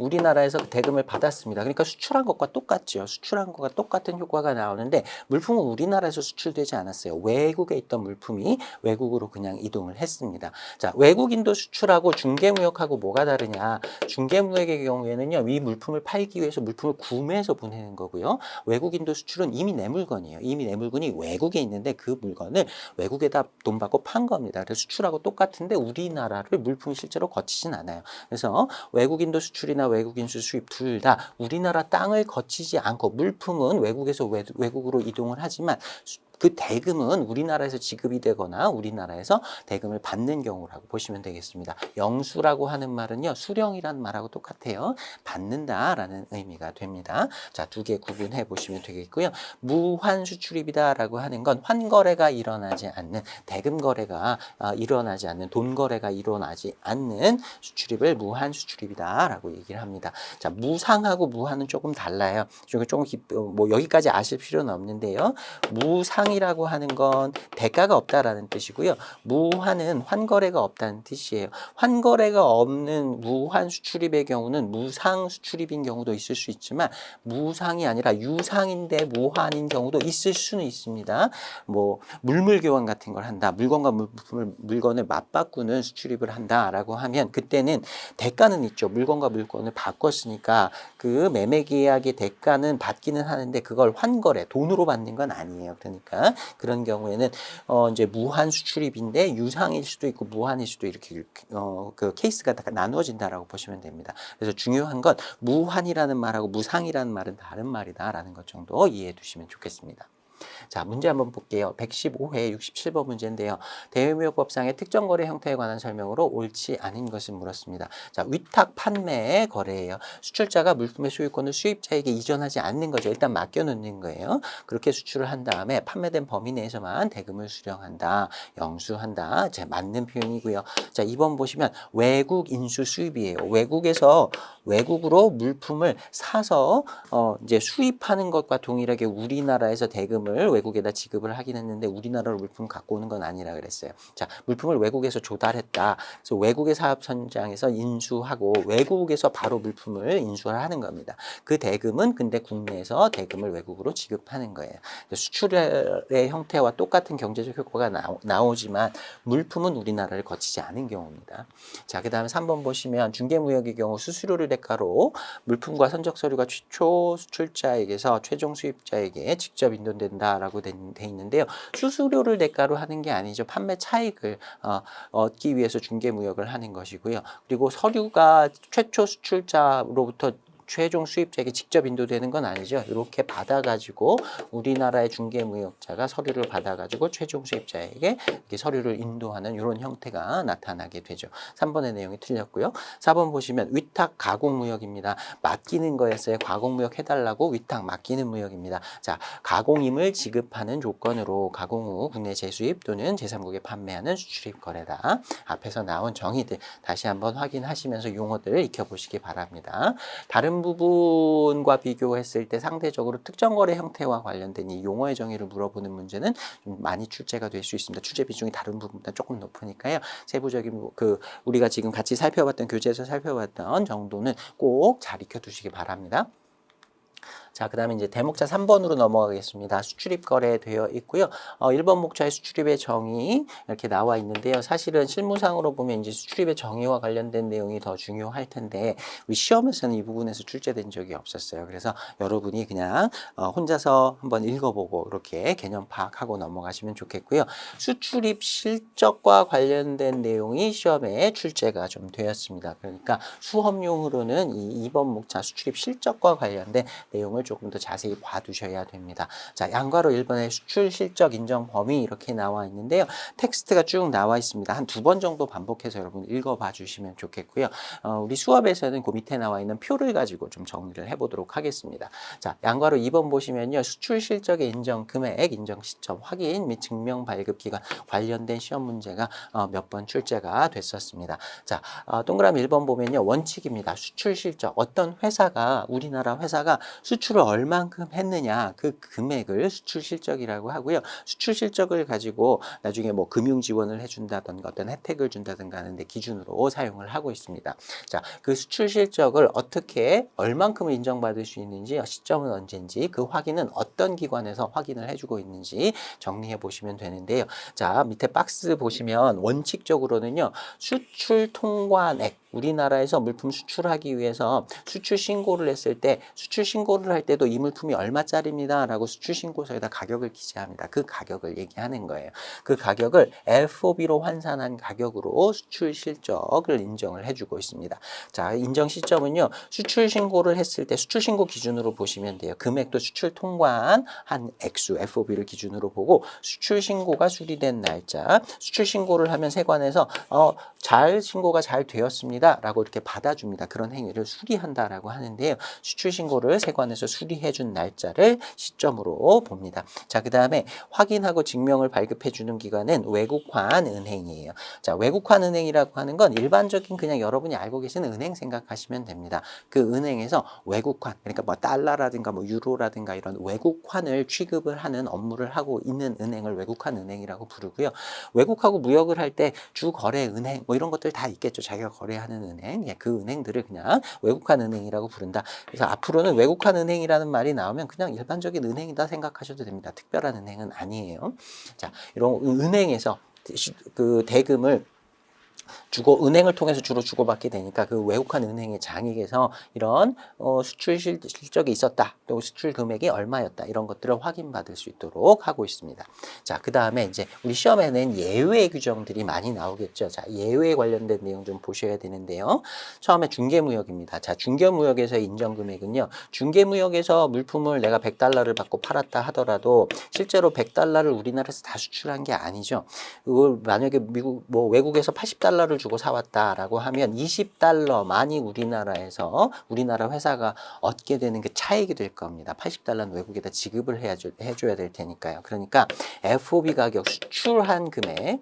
우리나라에서 대금을 받았습니다. 그러니까 수출한 것과 똑같죠. 수출한 것과 똑같은 효과가 나오는데 물품은 우리나라에서 수출되지 않았어요. 외국에 있던 물품이 외국으로 그냥 이동을 했습니다. 자, 외국인도 수출하고 중개무역하고 뭐가 다르냐. 중개무역의 경우에는요. 이 물품을 팔기 위해서 물품을 구매해서 보내는 거고요. 외국인도 수출은 이미 내 물건이에요. 이미 내 물건이 외국에 있는데 그 물건을 외국에다 돈 받고 판 겁니다. 그래서 수출하고 똑같은데 우리나라를 물품이 실제로 거치진 않아요. 그래서 외국인도 수출이나 외국인 수입 둘 다 우리나라 땅을 거치지 않고 물품은 외국에서 외국으로 이동을 하지만 그 대금은 우리나라에서 지급이 되거나 우리나라에서 대금을 받는 경우라고 보시면 되겠습니다. 영수라고 하는 말은요. 수령이라는 말하고 똑같아요. 받는다라는 의미가 됩니다. 자, 두 개 구분해 보시면 되겠고요. 무환 수출입이다라고 하는 건 환거래가 일어나지 않는 대금 거래가 일어나지 않는 돈 거래가 일어나지 않는 수출입을 무환 수출입이다라고 얘기를 합니다. 자, 무상하고 무한은 조금 달라요. 조금 뭐 여기까지 아실 필요는 없는데요. 무상이라고 하는 건 대가가 없다라는 뜻이고요. 무환은 환거래가 없다는 뜻이에요. 환거래가 없는 무환 수출입의 경우는 무상 수출입인 경우도 있을 수 있지만 무상이 아니라 유상인데 무환인 경우도 있을 수는 있습니다. 뭐 물물 교환 같은 걸 한다. 물건과 물건을 맞바꾸는 수출입을 한다라고 하면 그때는 대가는 있죠. 물건과 물건을 바꿨으니까 그 매매 계약의 대가는 받기는 하는데 그걸 환거래 돈으로 받는 건 아니에요. 그러니까 그런 경우에는 이제 무한 수출입인데 유상일 수도 있고 무한일 수도 이렇게 그 케이스가 나누어진다라고 보시면 됩니다. 그래서 중요한 건 무한이라는 말하고 무상이라는 말은 다른 말이다라는 것 정도 이해해 두시면 좋겠습니다. 자, 문제 한번 볼게요. 115회 67번 문제인데요. 대외무역법상의 특정 거래 형태에 관한 설명으로 옳지 않은 것을 물었습니다. 자, 위탁 판매의 거래예요. 수출자가 물품의 소유권을 수입자에게 이전하지 않는 거죠. 일단 맡겨놓는 거예요. 그렇게 수출을 한 다음에 판매된 범위 내에서만 대금을 수령한다. 영수한다. 제 맞는 표현이고요. 자, 2번 보시면 외국 인수 수입이에요. 외국으로 물품을 사서 이제 수입하는 것과 동일하게 우리나라에서 대금을 외국에다 지급을 하긴 했는데 우리나라로 물품 갖고 오는 건 아니라 그랬어요. 자, 물품을 외국에서 조달했다. 그래서 외국의 사업 현장에서 인수하고 외국에서 바로 물품을 인수를 하는 겁니다. 그 대금은 근데 국내에서 대금을 외국으로 지급하는 거예요. 수출의 형태와 똑같은 경제적 효과가 나오지만 물품은 우리나라를 거치지 않은 경우입니다. 자, 그 다음에 3번 보시면 중개무역의 경우 수수료를 대가로 물품과 선적 서류가 최초 수출자에게서 최종 수입자에게 직접 인도된 된다라고 돼 있는데요. 수수료를 대가로 하는 게 아니죠. 판매 차익을 얻기 위해서 중개무역을 하는 것이고요. 그리고 서류가 최초 수출자로부터 최종 수입자에게 직접 인도되는 건 아니죠. 이렇게 받아가지고 우리나라의 중개무역자가 서류를 받아가지고 최종 수입자에게 이렇게 서류를 인도하는 이런 형태가 나타나게 되죠. 3번의 내용이 틀렸고요. 4번 보시면 위탁 가공무역입니다. 맡기는 거였어요. 가공무역 해달라고 위탁 맡기는 무역입니다. 자, 가공임을 지급하는 조건으로 가공 후 국내 재수입 또는 제3국에 판매하는 수출입 거래다. 앞에서 나온 정의들 다시 한번 확인하시면서 용어들을 익혀보시기 바랍니다. 다른 부분과 비교했을 때 상대적으로 특정 거래 형태와 관련된 이 용어의 정의를 물어보는 문제는 좀 많이 출제가 될 수 있습니다. 출제 비중이 다른 부분보다 조금 높으니까요. 세부적인 우리가 지금 같이 살펴봤던 교재에서 살펴봤던 정도는 꼭 잘 익혀두시기 바랍니다. 자, 그 다음에 이제 대목차 3번으로 넘어가겠습니다. 수출입 거래되어 있고요. 1번 목차의 수출입의 정의 이렇게 나와 있는데요. 사실은 실무상으로 보면 이제 수출입의 정의와 관련된 내용이 더 중요할 텐데 우리 시험에서는 이 부분에서 출제된 적이 없었어요. 그래서 여러분이 그냥 혼자서 한번 읽어보고 이렇게 개념 파악하고 넘어가시면 좋겠고요. 수출입 실적과 관련된 내용이 시험에 출제가 좀 되었습니다. 그러니까 수험용으로는 이 2번 목차 수출입 실적과 관련된 내용을 조금 더 자세히 봐두셔야 됩니다. 자, 양괄호 1번의 수출 실적 인정 범위 이렇게 나와 있는데요. 텍스트가 쭉 나와 있습니다. 한 2번 정도 반복해서 여러분 읽어봐 주시면 좋겠고요. 우리 수업에서는 그 밑에 나와 있는 표를 가지고 좀 정리를 해보도록 하겠습니다. 자, 양괄호 2번 보시면요. 수출 실적의 인정 금액, 인정 시점 확인 및 증명 발급 기간 관련된 시험 문제가 몇 번 출제가 됐었습니다. 자, 동그라미 1번 보면요. 원칙입니다. 수출 실적 어떤 회사가 우리나라 회사가 수출을 얼만큼 했느냐 그 금액을 수출 실적이라고 하고요. 수출 실적을 가지고 나중에 뭐 금융 지원을 해준다든가 어떤 혜택을 준다든가 하는데 기준으로 사용을 하고 있습니다. 자, 그 수출 실적을 어떻게 얼만큼을 인정받을 수 있는지 시점은 언제인지 그 확인은 어떤 기관에서 확인을 해주고 있는지 정리해 보시면 되는데요. 자, 밑에 박스 보시면 원칙적으로는요. 수출 통관액 우리나라에서 물품 수출하기 위해서 수출 신고를 했을 때 수출 신고를 할 때도 이 물품이 얼마짜리입니다 라고 수출 신고서에다 가격을 기재합니다. 그 가격을 얘기하는 거예요. 그 가격을 FOB로 환산한 가격으로 수출 실적을 인정을 해주고 있습니다. 자, 인정 시점은요. 수출 신고를 했을 때 수출 신고 기준으로 보시면 돼요. 금액도 수출 통관 한 액수 FOB를 기준으로 보고 수출 신고가 수리된 날짜 수출 신고를 하면 세관에서 신고가 잘 되었습니다. 라고 이렇게 받아줍니다. 그런 행위를 수리한다라고 하는데요. 수출 신고를 세관에서 수리해준 날짜를 시점으로 봅니다. 자, 그 다음에 확인하고 증명을 발급해주는 기관은 외국환 은행이에요. 자, 외국환 은행이라고 하는 건 일반적인 그냥 여러분이 알고 계시는 은행 생각하시면 됩니다. 그 은행에서 외국환, 그러니까 뭐 달러라든가 뭐 유로라든가 이런 외국환을 취급을 하는 업무를 하고 있는 은행을 외국환 은행이라고 부르고요. 외국하고 무역을 할 때 주거래 은행 뭐 이런 것들 다 있겠죠. 자기가 거래하는 은행, 그 은행들을 그냥 외국환 은행이라고 부른다. 그래서 앞으로는 외국환 은행이라는 말이 나오면 그냥 일반적인 은행이다 생각하셔도 됩니다. 특별한 은행은 아니에요. 자, 이런 은행에서 그 대금을 은행을 통해서 주로 주고받게 되니까 그 외국환 은행의 장익에서 이런 수출 실적이 있었다. 또 수출 금액이 얼마였다. 이런 것들을 확인받을 수 있도록 하고 있습니다. 자, 그 다음에 이제 우리 시험에는 예외 규정들이 많이 나오겠죠. 자, 예외 관련된 내용 좀 보셔야 되는데요. 처음에 중개무역입니다. 자, 중개무역에서의 인정 금액은요. 중개무역에서 물품을 내가 100달러를 받고 팔았다 하더라도 실제로 100달러를 우리나라에서 다 수출한 게 아니죠. 그걸 만약에 외국에서 80달러를 주고 사왔다라고 하면 20달러만이 우리나라 회사가 얻게 되는 그 차익이 될 겁니다. 80달러는 외국에다 지급을 해줘야 될 테니까요. 그러니까 FOB 가격 수출한 금액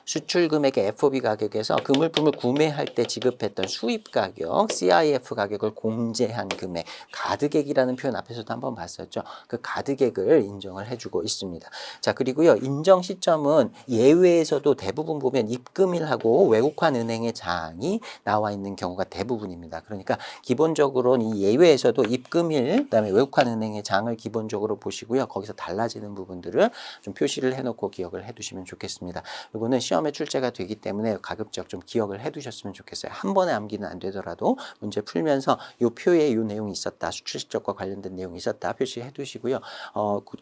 수출 금액의 FOB 가격에서 그 물품을 구매할 때 지급했던 수입 가격, CIF 가격을 공제한 금액, 가드객이라는 표현 앞에서도 한번 봤었죠. 그 가드객을 인정을 해주고 있습니다. 자, 그리고요, 인정 시점은 예외에서도 대부분 보면 입금일하고 외국환 은행의 장이 나와 있는 경우가 대부분입니다. 그러니까 기본적으로는 이 예외에서도 입금일, 그다음에 외국환 은행의 장을 기본적으로 보시고요. 거기서 달라지는 부분들을 좀 표시를 해놓고 기억을 해두시면 좋겠습니다. 이거는 시험 시험에 출제가 되기 때문에 가급적 좀 기억을 해두셨으면 좋겠어요. 한 번에 암기는 안 되더라도 문제 풀면서 요 표에 요 내용이 있었다, 수출 실적과 관련된 내용이 있었다 표시해 두시고요.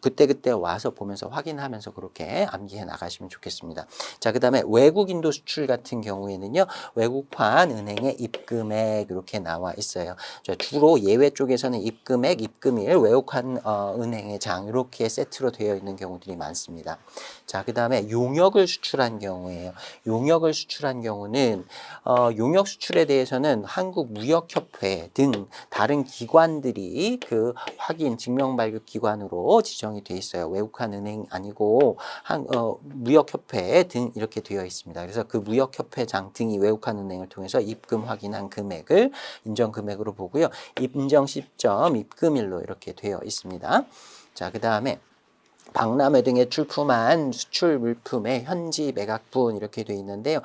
그때 와서 보면서 확인하면서 그렇게 암기해 나가시면 좋겠습니다. 자, 그다음에 외국인도 수출 같은 경우에는요, 외국환 은행의 입금액 이렇게 나와 있어요. 주로 예외 쪽에서는 입금액, 입금일, 외국환 은행의 장 이렇게 세트로 되어 있는 경우들이 많습니다. 자, 그다음에 용역을 수출한 경우에요. 용역을 수출한 경우는 용역 수출에 대해서는 한국무역협회 등 다른 기관들이 그 확인 증명 발급 기관으로 지정이 돼 있어요. 외국환 은행 아니고 무역협회 등 이렇게 되어 있습니다. 그래서 그 무역협회장 등이 외국환 은행을 통해서 입금 확인한 금액을 인정 금액으로 보고요. 인정 시점 입금일로 이렇게 되어 있습니다. 자, 그다음에 박람회 등에 출품한 수출 물품의 현지 매각분 이렇게 되어 있는데요.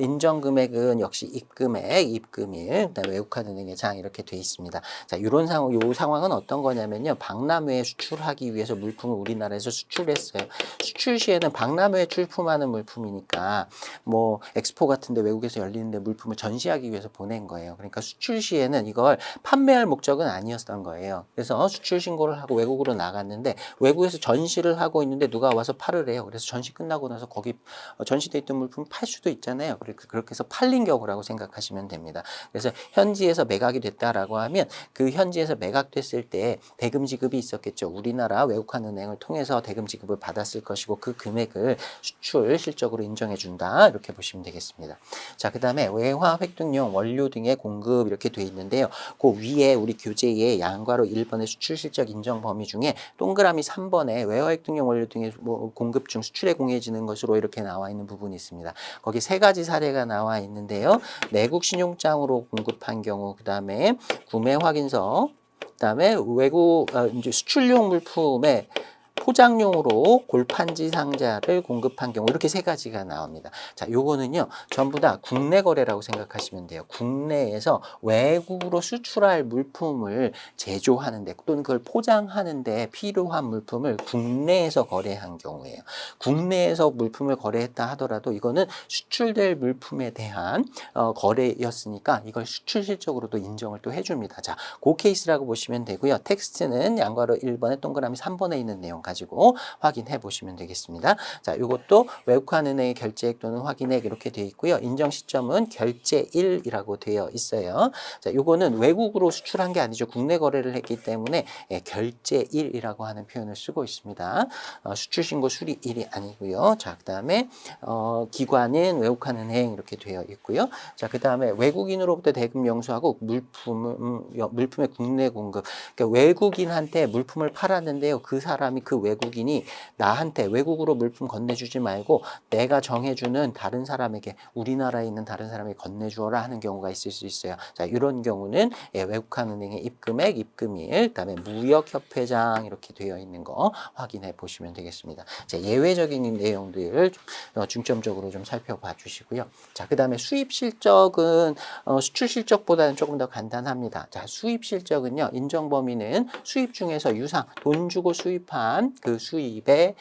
인정 금액은 역시 입금액, 입금일, 그다음에 외국환 은행의 장 이렇게 되어 있습니다. 자, 이런 상황, 요 상황은 어떤 거냐면요. 박람회에 수출하기 위해서 물품을 우리나라에서 수출했어요. 수출 시에는 박람회에 출품하는 물품이니까 뭐 엑스포 같은데 외국에서 열리는데 물품을 전시하기 위해서 보낸 거예요. 그러니까 수출 시에는 이걸 판매할 목적은 아니었던 거예요. 그래서 수출 신고를 하고 외국으로 나갔는데 외국에서 전시를 하고 있는데 누가 와서 팔을 해요. 그래서 전시 끝나고 나서 거기 전시돼 있던 물품 팔 수도 있잖아요. 그렇게 해서 팔린 경우라고 생각하시면 됩니다. 그래서 현지에서 매각이 됐다라고 하면 그 현지에서 매각됐을 때 대금 지급이 있었겠죠. 우리나라 외국환 은행을 통해서 대금 지급을 받았을 것이고 그 금액을 수출 실적으로 인정해 준다. 이렇게 보시면 되겠습니다. 자, 그다음에 외화 획득용 원료 등의 공급 이렇게 돼 있는데요. 그 위에 우리 교재에 양괄호 1번의 수출 실적 인정 범위 중에 동그라미 3번에 외화 획득용 원료 등의 공급 중 수출에 공해지는 것으로 이렇게 나와 있는 부분이 있습니다. 거기 세 가지 사례가 나와 있는데요. 내국 신용장으로 공급한 경우, 그다음에 구매 확인서, 그다음에 외국 이제 수출용 물품의 포장용으로 골판지 상자를 공급한 경우 이렇게 세 가지가 나옵니다. 자, 요거는요 전부 다 국내 거래라고 생각하시면 돼요. 국내에서 외국으로 수출할 물품을 제조하는데 또는 그걸 포장하는데 필요한 물품을 국내에서 거래한 경우예요. 국내에서 물품을 거래했다 하더라도 이거는 수출될 물품에 대한 거래였으니까 이걸 수출 실적으로도 인정을 또 해줍니다. 자, 그 케이스라고 보시면 되고요. 텍스트는 양괄호 1번에 동그라미 3번에 있는 내용 가지고 확인해 보시면 되겠습니다. 자, 이것도 외국환 은행의 결제액 또는 확인액 이렇게 되어 있고요. 인정 시점은 결제일이라고 되어 있어요. 자, 이거는 외국으로 수출한 게 아니죠. 국내 거래를 했기 때문에 결제일이라고 하는 표현을 쓰고 있습니다. 수출 신고 수리일이 아니고요. 자, 그다음에 기관은 외국환 은행 이렇게 되어 있고요. 자, 그다음에 외국인으로부터 대금 영수하고 물품의 국내 공급. 그러니까 외국인한테 물품을 팔았는데요. 그 사람이 그 외국인이 나한테 외국으로 물품 건네주지 말고 내가 정해주는 다른 사람에게 우리나라에 있는 다른 사람에게 건네주어라 하는 경우가 있을 수 있어요. 자, 이런 경우는 외국환 은행의 입금액, 입금일, 그다음에 무역협회장 이렇게 되어 있는 거 확인해 보시면 되겠습니다. 자, 예외적인 내용들을 중점적으로 좀 살펴봐 주시고요. 자, 그다음에 수입 실적은 수출 실적보다는 조금 더 간단합니다. 자, 수입 실적은요 인정 범위는 수입 중에서 유상 돈 주고 수입한 그 수입의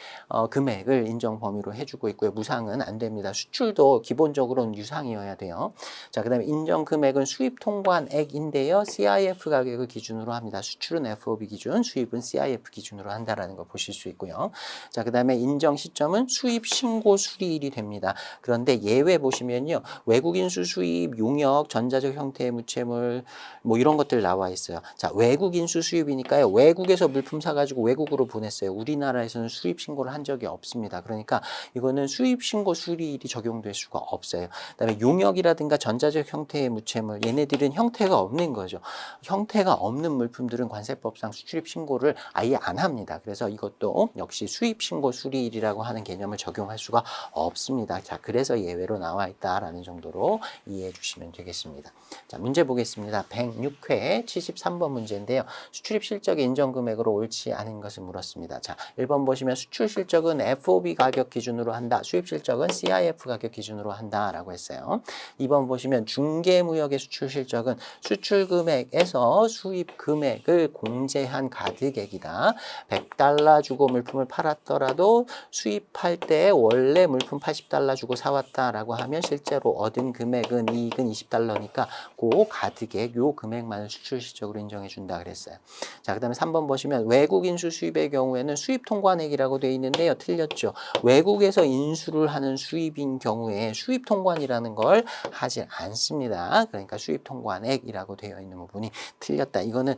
금액을 인정 범위로 해주고 있고요. 무상은 안 됩니다. 수출도 기본적으로는 유상이어야 돼요. 자, 그다음에 인정 금액은 수입 통관액인데요. CIF 가격을 기준으로 합니다. 수출은 FOB 기준, 수입은 CIF 기준으로 한다라는 걸 보실 수 있고요. 자, 그다음에 인정 시점은 수입 신고 수리일이 됩니다. 그런데 예외 보시면요. 외국인 수수입, 용역, 전자적 형태의 무채물 뭐 이런 것들 나와 있어요. 자, 외국인 수수입이니까요. 외국에서 물품 사가지고 외국으로 보냈어요. 우리나라에서는 수입 신고를 한 적이 없습니다. 그러니까 이거는 수입 신고 수리일이 적용될 수가 없어요. 그다음에 용역이라든가 전자적 형태의 무채물 얘네들은 형태가 없는 거죠. 형태가 없는 물품들은 관세법상 수출입 신고를 아예 안 합니다. 그래서 이것도 역시 수입 신고 수리일이라고 하는 개념을 적용할 수가 없습니다. 자, 그래서 예외로 나와 있다라는 정도로 이해해 주시면 되겠습니다. 자, 문제 보겠습니다. 106회 73번 문제인데요. 수출입 실적의 인정 금액으로 옳지 않은 것을 물었습니다. 자, 1번 보시면 수출 실적은 FOB 가격 기준으로 한다. 수입 실적은 CIF 가격 기준으로 한다라고 했어요. 2번 보시면 중개무역의 수출 실적은 수출 금액에서 수입 금액을 공제한 가득액이다. 100달러 주고 물품을 팔았더라도 수입할 때 원래 물품 80달러 주고 사왔다라고 하면 실제로 얻은 금액은 이익은 20달러니까 그 가득액 요 금액만을 수출 실적으로 인정해 준다 그랬어요. 자, 그다음에 3번 보시면 외국 인수 수입의 경우에는 수입 통관액이라고 되어 있는데요. 틀렸죠. 외국에서 인수를 하는 수입인 경우에 수입 통관이라는 걸 하지 않습니다. 그러니까 수입 통관액이라고 되어 있는 부분이 틀렸다. 이거는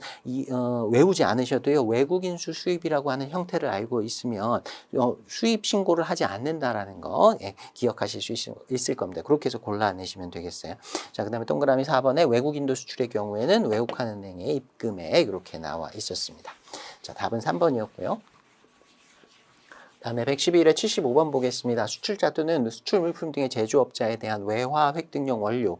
외우지 않으셔도요. 외국 인수 수입이라고 하는 형태를 알고 있으면 수입 신고를 하지 않는다라는 거 기억하실 수 있을 겁니다. 그렇게 해서 골라내시면 되겠어요. 자, 그다음에 동그라미 4번에 외국인도 수출의 경우에는 외국한 은행의 입금액 이렇게 나와 있었습니다. 자, 답은 3번이었고요. 다음에 111에 75번 보겠습니다. 수출자 또는 수출 물품 등의 제조업자에 대한 외화 획득용 원료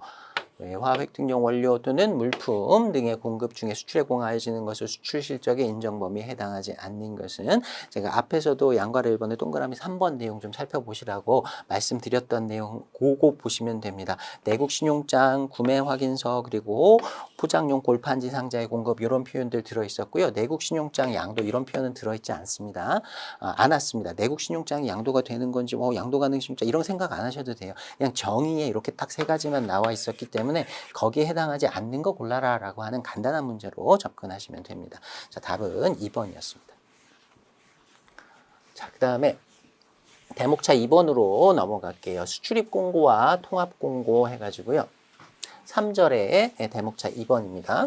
외화 획득용 원료 또는 물품 등의 공급 중에 수출에 공하여지는 것을 수출 실적의 인정 범위에 해당하지 않는 것은 제가 앞에서도 양괄호 1번에 동그라미 3번 내용 좀 살펴보시라고 말씀드렸던 내용 그거 보시면 됩니다. 내국 신용장, 구매 확인서 그리고 포장용 골판지 상자의 공급 이런 표현들 들어있었고요. 내국 신용장 양도 이런 표현은 들어있지 않습니다. 않았습니다. 내국 신용장이 양도가 되는 건지 양도 가능 신용장 이런 생각 안 하셔도 돼요. 그냥 정의에 이렇게 딱 세 가지만 나와 있었기 때문에 거기에 해당하지 않는 거 골라라 라고 하는 간단한 문제로 접근하시면 됩니다. 자, 답은 2번이었습니다. 자, 그 다음에 대목차 2번으로 넘어갈게요. 수출입 공고와 통합 공고 해가지고요. 3절에 대목차 2번입니다.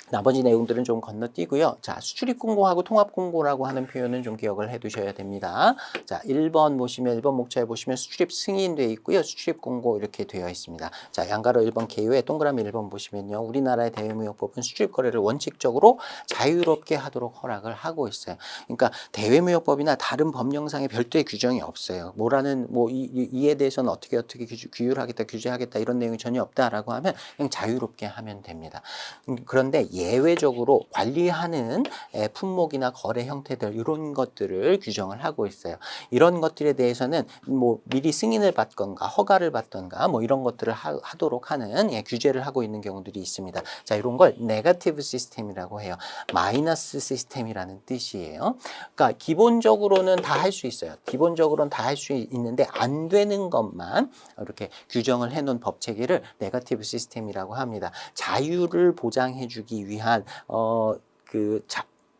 나머지 내용들은 좀 건너뛰고요. 자, 수출입 공고하고 통합 공고라고 하는 표현은 좀 기억을 해 두셔야 됩니다. 자, 1번 보시면 1번 목차에 보시면 수출입 승인되어 있고요. 수출입 공고 이렇게 되어 있습니다. 자, 양가로 1번 개요에 동그라미 1번 보시면요. 우리나라의 대외무역법은 수출입 거래를 원칙적으로 자유롭게 하도록 허락을 하고 있어요. 그러니까 대외무역법이나 다른 법령상의 별도의 규정이 없어요. 뭐라는 이에 대해서는 어떻게 규율하겠다, 규제하겠다 이런 내용이 전혀 없다라고 하면 그냥 자유롭게 하면 됩니다. 그런데 예외적으로 관리하는 품목이나 거래 형태들 이런 것들을 규정을 하고 있어요. 이런 것들에 대해서는 미리 승인을 받건가 허가를 받던가 이런 것들을 하도록 하는 규제를 하고 있는 경우들이 있습니다. 자, 이런 걸 네거티브 시스템이라고 해요. 마이너스 시스템이라는 뜻이에요. 그러니까 기본적으로는 다 할 수 있어요. 기본적으로는 다 할 수 있는데 안 되는 것만 이렇게 규정을 해놓은 법 체계를 네거티브 시스템이라고 합니다. 자유를 보장해주기 위한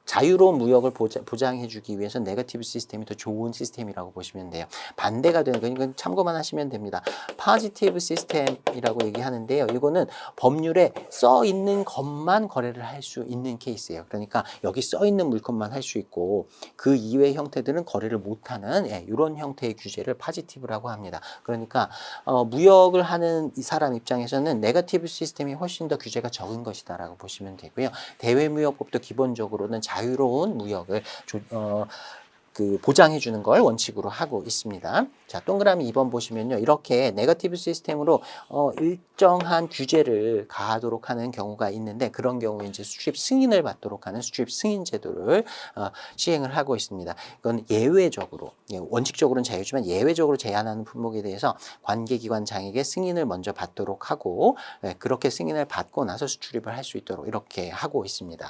자유로운 무역을 보장해주기 위해서 네거티브 시스템이 더 좋은 시스템이라고 보시면 돼요. 반대가 되는 거니까 참고만 하시면 됩니다. 포지티브 시스템이라고 얘기하는데요. 이거는 법률에 써 있는 것만 거래를 할 수 있는 케이스예요. 그러니까 여기 써 있는 물건만 할 수 있고 그 이외의 형태들은 거래를 못하는 이런 형태의 규제를 포지티브라고 합니다. 그러니까 무역을 하는 이 사람 입장에서는 네거티브 시스템이 훨씬 더 규제가 적은 것이다라고 보시면 되고요. 대외무역법도 기본적으로는 자유로운 무역을 보장해 주는 걸 원칙으로 하고 있습니다. 자, 동그라미 2번 보시면요. 이렇게 네거티브 시스템으로 일정한 규제를 가하도록 하는 경우가 있는데 그런 경우에 이제 수출입 승인을 받도록 하는 수출입 승인 제도를 시행을 하고 있습니다. 이건 예외적으로 원칙적으로는 자유지만 예외적으로 제한하는 품목에 대해서 관계기관장에게 승인을 먼저 받도록 하고 그렇게 승인을 받고 나서 수출입을 할 수 있도록 이렇게 하고 있습니다.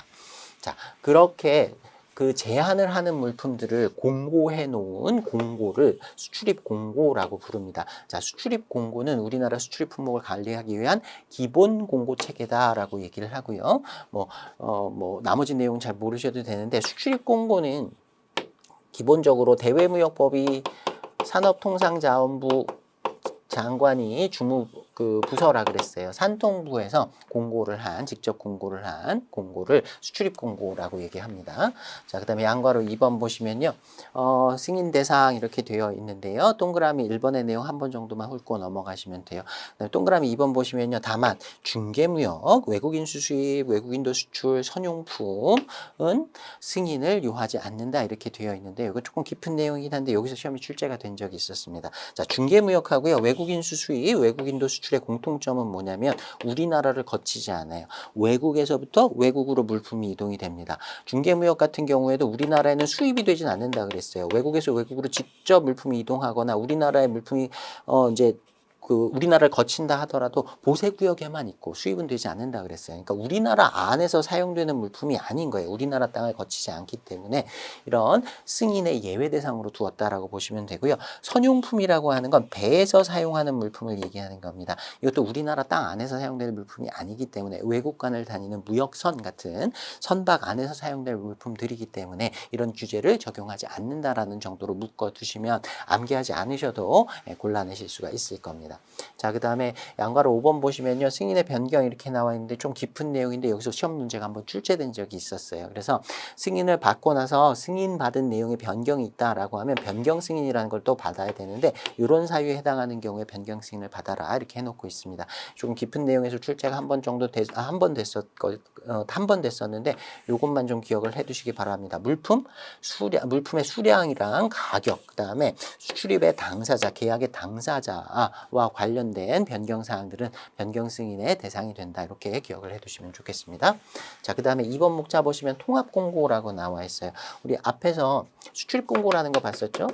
자, 그렇게 그 제한을 하는 물품들을 공고해 놓은 공고를 수출입 공고라고 부릅니다. 자, 수출입 공고는 우리나라 수출입 품목을 관리하기 위한 기본 공고 체계다라고 얘기를 하고요. 나머지 내용 잘 모르셔도 되는데 수출입 공고는 기본적으로 대외무역법이 산업통상자원부 장관이 부서라 그랬어요. 산통부에서 직접 공고를 한 공고를 수출입 공고라고 얘기합니다. 자, 그 다음에 양괄호 2번 보시면요. 승인 대상 이렇게 되어 있는데요. 동그라미 1번의 내용 한 번 정도만 훑고 넘어가시면 돼요. 동그라미 2번 보시면요. 다만 중개무역, 외국인 수수입, 외국인도 수출, 선용품은 승인을 요하지 않는다 이렇게 되어 있는데 이거 조금 깊은 내용이긴 한데 여기서 시험이 출제가 된 적이 있었습니다. 자, 중개무역하고요. 외국인 수수입, 외국인도 수출 수출의 공통점은 뭐냐면 우리나라를 거치지 않아요. 외국에서부터 외국으로 물품이 이동이 됩니다. 중개무역 같은 경우에도 우리나라에는 수입이 되진 않는다 그랬어요. 외국에서 외국으로 직접 물품이 이동하거나 우리나라의 물품이 이제 그 우리나라를 거친다 하더라도 보세 구역에만 있고 수입은 되지 않는다 그랬어요. 그러니까 우리나라 안에서 사용되는 물품이 아닌 거예요. 우리나라 땅을 거치지 않기 때문에 이런 승인의 예외 대상으로 두었다라고 보시면 되고요. 선용품이라고 하는 건 배에서 사용하는 물품을 얘기하는 겁니다. 이것도 우리나라 땅 안에서 사용되는 물품이 아니기 때문에 외국간을 다니는 무역선 같은 선박 안에서 사용될 물품들이기 때문에 이런 규제를 적용하지 않는다라는 정도로 묶어두시면 암기하지 않으셔도 골라내실 수가 있을 겁니다. 자, 그 다음에 양가로 5번 보시면요. 승인의 변경 이렇게 나와 있는데 좀 깊은 내용인데 여기서 시험 문제가 한번 출제된 적이 있었어요. 그래서 승인을 받고 나서 승인받은 내용에 변경이 있다라고 하면 변경 승인이라는 걸 또 받아야 되는데 이런 사유에 해당하는 경우에 변경 승인을 받아라 이렇게 해놓고 있습니다. 좀 깊은 내용에서 출제가 한 번 정도 한 번 됐었는데 이것만 좀 기억을 해두시기 바랍니다. 물품의 수량이랑 가격, 그 다음에 수출입의 당사자, 계약의 당사자와 관련된 변경 사항들은 변경 승인의 대상이 된다. 이렇게 기억을 해두시면 좋겠습니다. 자, 그 다음에 2번 목차 보시면 통합 공고라고 나와 있어요. 우리 앞에서 수출입 공고라는 거 봤었죠?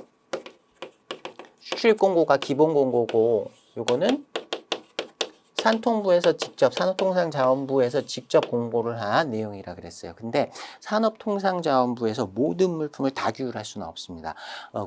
수출입 공고가 기본 공고고, 요거는 산통부에서 직접 산업통상자원부에서 직접 공고를 한 내용이라 그랬어요. 근데 산업통상자원부에서 모든 물품을 다 규율할 수는 없습니다.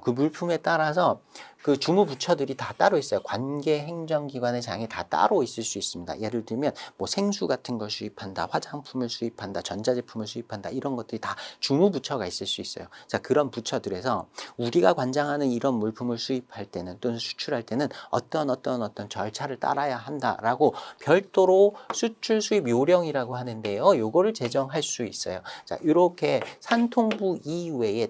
그 물품에 따라서 그 주무부처들이 다 따로 있어요. 관계행정기관의 장이 다 따로 있을 수 있습니다. 예를 들면 뭐 생수 같은 걸 수입한다, 화장품을 수입한다, 전자제품을 수입한다, 이런 것들이 다 주무부처가 있을 수 있어요. 자, 그런 부처들에서 우리가 관장하는 이런 물품을 수입할 때는 또는 수출할 때는 어떤 절차를 따라야 한다라고 별도로 수출 수입 요령이라고 하는데요. 요거를 제정할 수 있어요. 자, 이렇게 산통부 이외에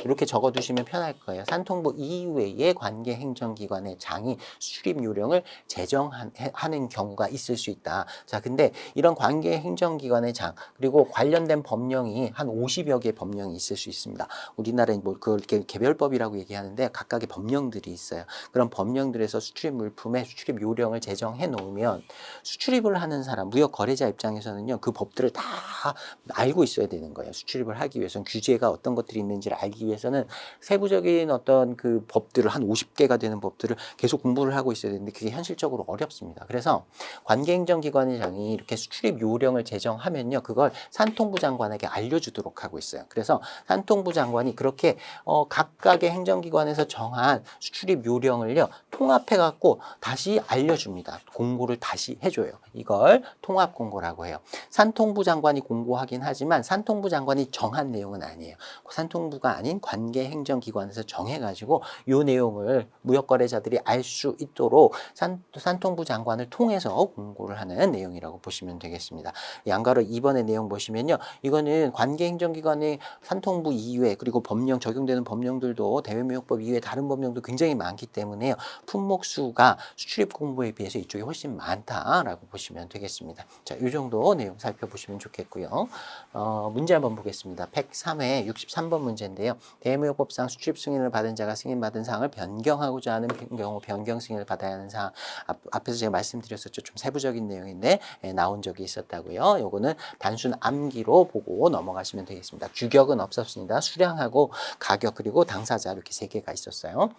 이렇게 적어두시면 편할 거예요. 산통부 이외의 관계행정기관의 장이 수출입 요령을 제정하는 경우가 있을 수 있다. 자, 근데 이런 관계행정기관의 장 그리고 관련된 법령이 한 50여 개의 법령이 있을 수 있습니다. 우리나라는 뭐 그걸 개별법이라고 얘기하는데 각각의 법령들이 있어요. 그런 법령들에서 수출입 물품의 수출입 요령을 제정해 놓으면 수출입을 하는 사람, 무역 거래자 입장에서는요, 그 법들을 다 알고 있어야 되는 거예요. 수출입을 하기 위해서는 규제가 어떤 것들이 있는지를 알기 위해서는 세부적인 어떤 그 법들을 한 50개가 되는 법들을 계속 공부를 하고 있어야 되는데 그게 현실적으로 어렵습니다. 그래서 관계행정기관의 장이 이렇게 수출입 요령을 제정하면요, 그걸 산통부 장관에게 알려주도록 하고 있어요. 그래서 산통부 장관이 그렇게 각각의 행정기관에서 정한 수출입 요령을요 통합해갖고 다시 알려줍니다. 공고를 다시 해줘요. 이걸 통합공고라고 해요. 산통부 장관이 공고하긴 하지만 산통부 장관이 정한 내용은 아니에요. 산통부가 아닌 관계행정기관에서 정해가지고 이 내용을 무역거래자들이 알 수 있도록 산통부 장관을 통해서 공고를 하는 내용이라고 보시면 되겠습니다. 양가로 2번의 내용 보시면요. 이거는 관계행정기관의 산통부 이외 그리고 법령 적용되는 법령들도 대외무역법 이외에 다른 법령도 굉장히 많기 때문에요. 품목수가 수출입 공고에 비해서 이쪽이 훨씬 많다라고 보시면 되겠습니다. 자, 이 정도 내용 살펴보시면 좋겠고요. 문제 한번 보겠습니다. 103회 63번 문제인데요. 대외무역법상 수출입 승인을 받은 자가 승인받은 사항을 변경하고자 하는 경우 변경 승인을 받아야 하는 사항, 앞에서 제가 말씀드렸었죠. 좀 세부적인 내용인데 나온 적이 있었다고요. 요거는 단순 암기로 보고 넘어가시면 되겠습니다. 규격은 없었습니다. 수량하고 가격 그리고 당사자 이렇게 세 개가 있었어요.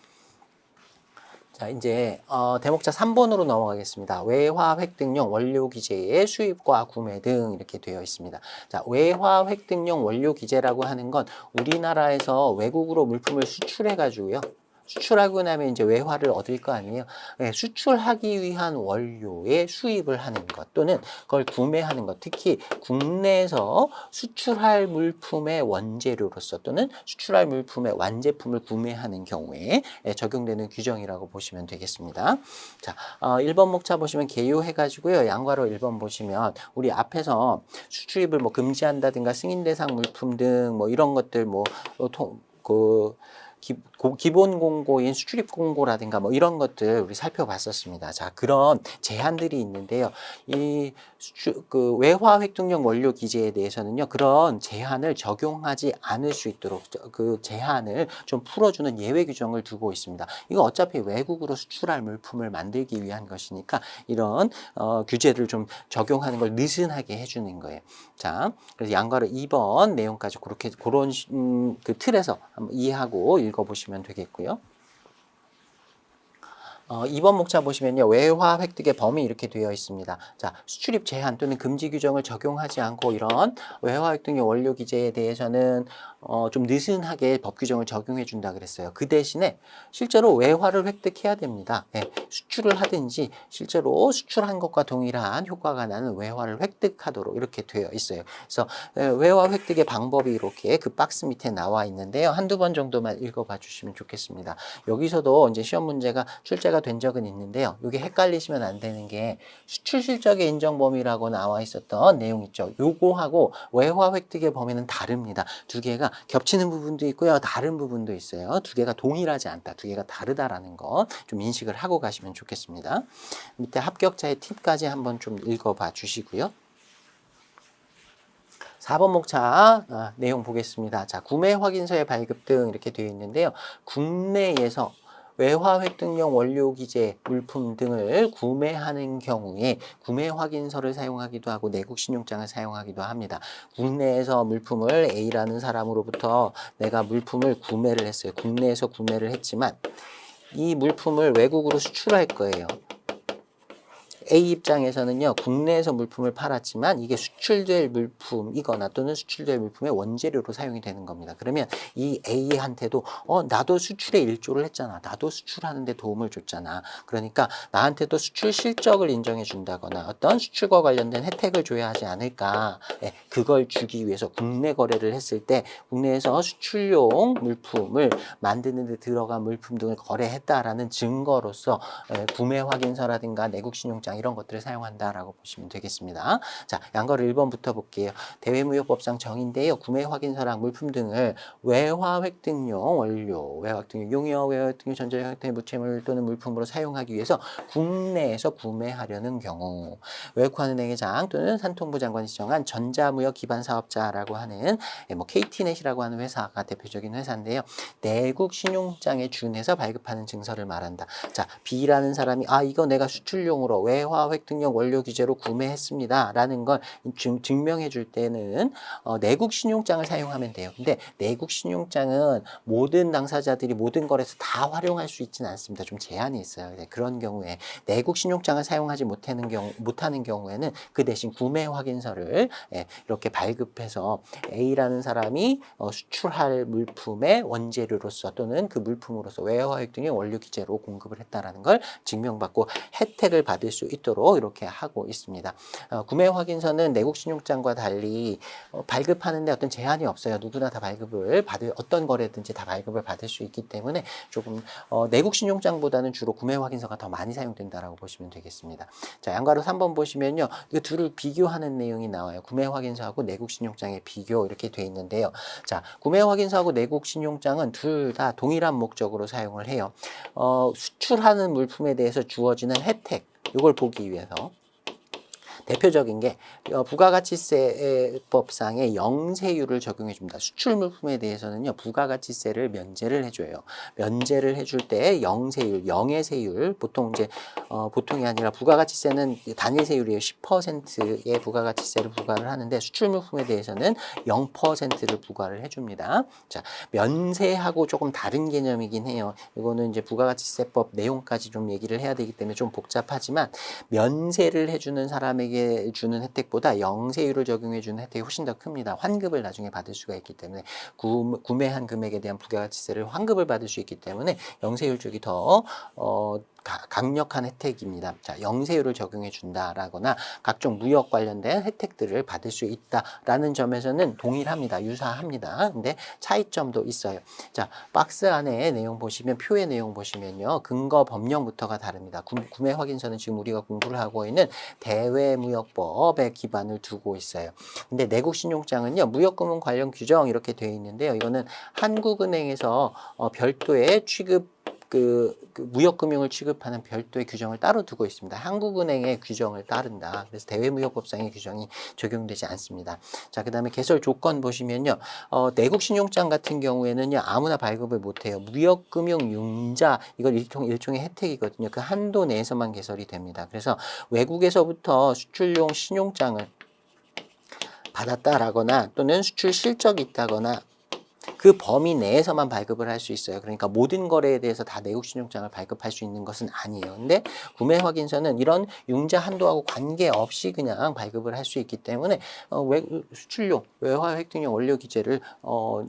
자, 이제 대목자 3번으로 넘어가겠습니다. 외화 획득용 원료 기재의 수입과 구매 등 이렇게 되어 있습니다. 자, 외화 획득용 원료 기재라고 하는 건 우리나라에서 외국으로 물품을 수출해 가지고요. 수출하고 나면 이제 외화를 얻을 거 아니에요. 네, 수출하기 위한 원료의 수입을 하는 것 또는 그걸 구매하는 것, 특히 국내에서 수출할 물품의 원재료로서 또는 수출할 물품의 완제품을 구매하는 경우에 적용되는 규정이라고 보시면 되겠습니다. 자, 1번 목차 보시면 개요해가지고요. 양괄호 1번 보시면 우리 앞에서 수출입을 뭐 금지한다든가 승인 대상 물품 등 뭐 이런 것들 기본 공고인 수출입 공고라든가 뭐 이런 것들 우리 살펴봤었습니다. 자, 그런 제한들이 있는데요. 그 외화 획득용 원료 기재에 대해서는요, 그런 제한을 적용하지 않을 수 있도록 그 제한을 좀 풀어주는 예외 규정을 두고 있습니다. 이거 어차피 외국으로 수출할 물품을 만들기 위한 것이니까 이런 규제를 좀 적용하는 걸 느슨하게 해주는 거예요. 자, 그래서 양가로 2번 내용까지 그렇게 그런 그 틀에서 한번 이해하고 읽어보시면 되겠고요. 2번 목차 보시면요. 외화 획득의 범위 이렇게 되어 있습니다. 자, 수출입 제한 또는 금지 규정을 적용하지 않고 이런 외화 획득용 원료 기재에 대해서는 좀 느슨하게 법 규정을 적용해 준다 그랬어요. 그 대신에 실제로 외화를 획득해야 됩니다. 예, 수출을 하든지 실제로 수출한 것과 동일한 효과가 나는 외화를 획득하도록 이렇게 되어 있어요. 그래서 외화 획득의 방법이 이렇게 그 박스 밑에 나와 있는데요. 한두 번 정도만 읽어봐 주시면 좋겠습니다. 여기서도 이제 시험 문제가 출제가 된 적은 있는데요. 이게 헷갈리시면 안 되는 게 수출 실적의 인정 범위라고 나와 있었던 내용 있죠. 요거하고 외화 획득의 범위는 다릅니다. 두 개가 겹치는 부분도 있고요. 다른 부분도 있어요. 두 개가 동일하지 않다. 두 개가 다르다라는 거 좀 인식을 하고 가시면 좋겠습니다. 밑에 합격자의 팁까지 한번 좀 읽어봐 주시고요. 4번 목차 내용 보겠습니다. 자, 구매 확인서의 발급 등 이렇게 되어 있는데요. 국내에서 외화 획득용 원료 기재 물품 등을 구매하는 경우에 구매 확인서를 사용하기도 하고 내국 신용장을 사용하기도 합니다. 국내에서 물품을 A라는 사람으로부터 내가 물품을 구매를 했어요. 국내에서 구매를 했지만 이 물품을 외국으로 수출할 거예요. A 입장에서는요, 국내에서 물품을 팔았지만 이게 수출될 물품이거나 또는 수출될 물품의 원재료로 사용이 되는 겁니다. 그러면 이 A한테도 나도 수출에 일조를 했잖아. 나도 수출하는데 도움을 줬잖아. 그러니까 나한테도 수출 실적을 인정해 준다거나 어떤 수출과 관련된 혜택을 줘야 하지 않을까. 그걸 주기 위해서 국내 거래를 했을 때 국내에서 수출용 물품을 만드는 데 들어간 물품 등을 거래했다라는 증거로서 구매 확인서라든가 내국 신용장 이런 것들을 사용한다라고 보시면 되겠습니다. 자, 양거를 1번부터 볼게요. 대외무역법상 정의인데요. 구매 확인서랑 물품 등을 외화 획득용 원료, 외화 획득용 용역, 외화 획득용 전자적 형태의 무채물 또는 물품으로 사용하기 위해서 국내에서 구매하려는 경우 외국환 은행회장 또는 산통부 장관이 지정한 전자무역 기반 사업자라고 하는 뭐 KT넷이라고 하는 회사가 대표적인 회사인데요. 내국 신용장에 준해서 발급하는 증서를 말한다. 자, B라는 사람이 이거 내가 수출용으로 외화 획득용 원료 기재로 구매했습니다 라는 걸 증명해 줄 때는 내국 신용장을 사용하면 돼요. 근데 내국 신용장은 모든 당사자들이 모든 거래에서 다 활용할 수 있지는 않습니다. 좀 제한이 있어요. 그런 경우에 내국 신용장을 사용하지 못하는 경우에는 그 대신 구매 확인서를 이렇게 발급해서 A라는 사람이 수출할 물품의 원재료로서 또는 그 물품으로서 외화 획득용 원료 기재로 공급을 했다라는 걸 증명받고 혜택을 받을 수 있도록 이렇게 하고 있습니다. 구매 확인서는 내국 신용장과 달리 발급하는데 어떤 제한이 없어요. 누구나 다 어떤 거래든지 다 발급을 받을 수 있기 때문에 조금 내국 신용장보다는 주로 구매 확인서가 더 많이 사용된다라고 보시면 되겠습니다. 자, 양가로 3번 보시면요. 이 둘을 비교하는 내용이 나와요. 구매 확인서하고 내국 신용장의 비교 이렇게 돼 있는데요. 자, 구매 확인서하고 내국 신용장은 둘 다 동일한 목적으로 사용을 해요. 수출하는 물품에 대해서 주어지는 혜택, 이걸 보기 위해서 대표적인 게 부가가치세법상의 영세율을 적용해 줍니다. 수출 물품에 대해서는요, 부가가치세를 면제를 해줘요. 면제를 해줄 때 영세율, 영해세율, 보통이 아니라 부가가치세는 단일세율이에요. 10%의 부가가치세를 부과를 하는데 수출 물품에 대해서는 0%를 부과를 해줍니다. 자, 면세하고 조금 다른 개념이긴 해요. 이거는 이제 부가가치세법 내용까지 좀 얘기를 해야 되기 때문에 좀 복잡하지만 면세를 해주는 사람에게 주는 혜택보다 영세율을 적용해 주는 혜택이 훨씬 더 큽니다. 환급을 나중에 받을 수가 있기 때문에 구매한 금액에 대한 부가가치세를 환급을 받을 수 있기 때문에 영세율 쪽이 더 강력한 혜택입니다. 자, 영세율을 적용해 준다라거나 각종 무역 관련된 혜택들을 받을 수 있다라는 점에서는 동일합니다. 유사합니다. 근데 차이점도 있어요. 자, 박스 안에 내용 보시면 표의 내용 보시면요. 근거 법령부터가 다릅니다. 구매 확인서는 지금 우리가 공부를 하고 있는 대외무역법에 기반을 두고 있어요. 근데 내국신용장은요. 무역금융 관련 규정 이렇게 되어 있는데요. 이거는 한국은행에서 별도의 취급 무역금융을 취급하는 별도의 규정을 따로 두고 있습니다. 한국은행의 규정을 따른다. 그래서 대외무역법상의 규정이 적용되지 않습니다. 자, 그 다음에 개설 조건 보시면요. 내국신용장 같은 경우에는요. 아무나 발급을 못해요. 무역금융융자, 이걸 일종의 혜택이거든요. 그 한도 내에서만 개설이 됩니다. 그래서 외국에서부터 수출용 신용장을 받았다라거나 또는 수출 실적이 있다거나 그 범위 내에서만 발급을 할 수 있어요. 그러니까 모든 거래에 대해서 다 내국신용장을 발급할 수 있는 것은 아니에요. 근데 구매 확인서는 이런 융자 한도하고 관계없이 그냥 발급을 할 수 있기 때문에 수출용, 외화 획득용 원료 기재를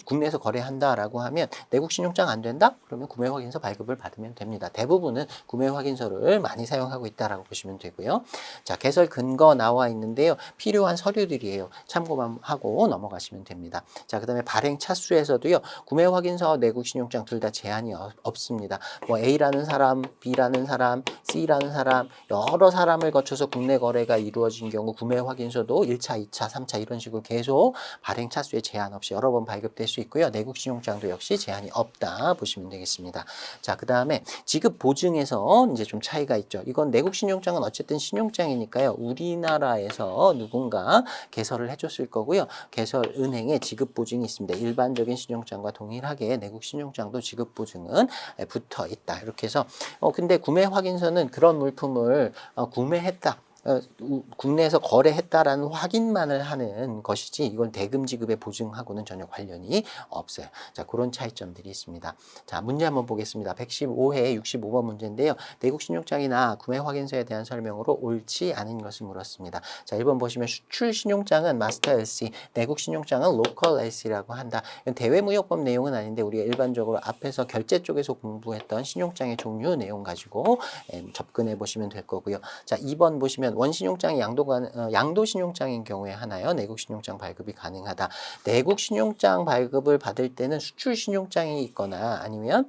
국내에서 거래한다라고 하면 내국신용장 안 된다? 그러면 구매 확인서 발급을 받으면 됩니다. 대부분은 구매 확인서를 많이 사용하고 있다라고 보시면 되고요. 자, 개설 근거 나와 있는데요. 필요한 서류들이에요. 참고만 하고 넘어가시면 됩니다. 자, 그다음에 발행 차수에서도요. 구매 확인서, 내국 신용장 둘 다 제한이 없습니다. 뭐 A라는 사람, B라는 사람, C라는 사람 여러 사람을 거쳐서 국내 거래가 이루어진 경우 구매 확인서도 1차, 2차, 3차 이런 식으로 계속 발행 차수에 제한 없이 여러 번 발급될 수 있고요. 내국 신용장도 역시 제한이 없다 보시면 되겠습니다. 자, 그다음에 지급 보증에서 이제 좀 차이가 있죠. 이건 내국 신용장은 어쨌든 신용장이니까요. 우리나라에서 누군가 개설을 해줬을 거고요. 개설 은행에 지급 보증이 있습니다. 일반적인 신용장과 동일하게 내국 신용장도 지급 보증은 붙어 있다. 이렇게 해서 근데 구매 확인서는 그런 물품을 구매했다. 국내에서 거래했다라는 확인만을 하는 것이지 이건 대금 지급의 보증하고는 전혀 관련이 없어요. 자, 그런 차이점들이 있습니다. 자, 문제 한번 보겠습니다. 115회 65번 문제인데요. 내국 신용장이나 구매 확인서에 대한 설명으로 옳지 않은 것을 물었습니다. 자, 1번 보시면 수출 신용장은 마스터 LC, 내국 신용장은 로컬 LC라고 한다. 이건 대외무역법 내용은 아닌데 우리가 일반적으로 앞에서 결제 쪽에서 공부했던 신용장의 종류 내용 가지고 접근해 보시면 될 거고요. 자, 2번 보시면 원신용장이 양도신용장인 경우에 하나요. 내국신용장 발급이 가능하다. 내국신용장 발급을 받을 때는 수출신용장이 있거나 아니면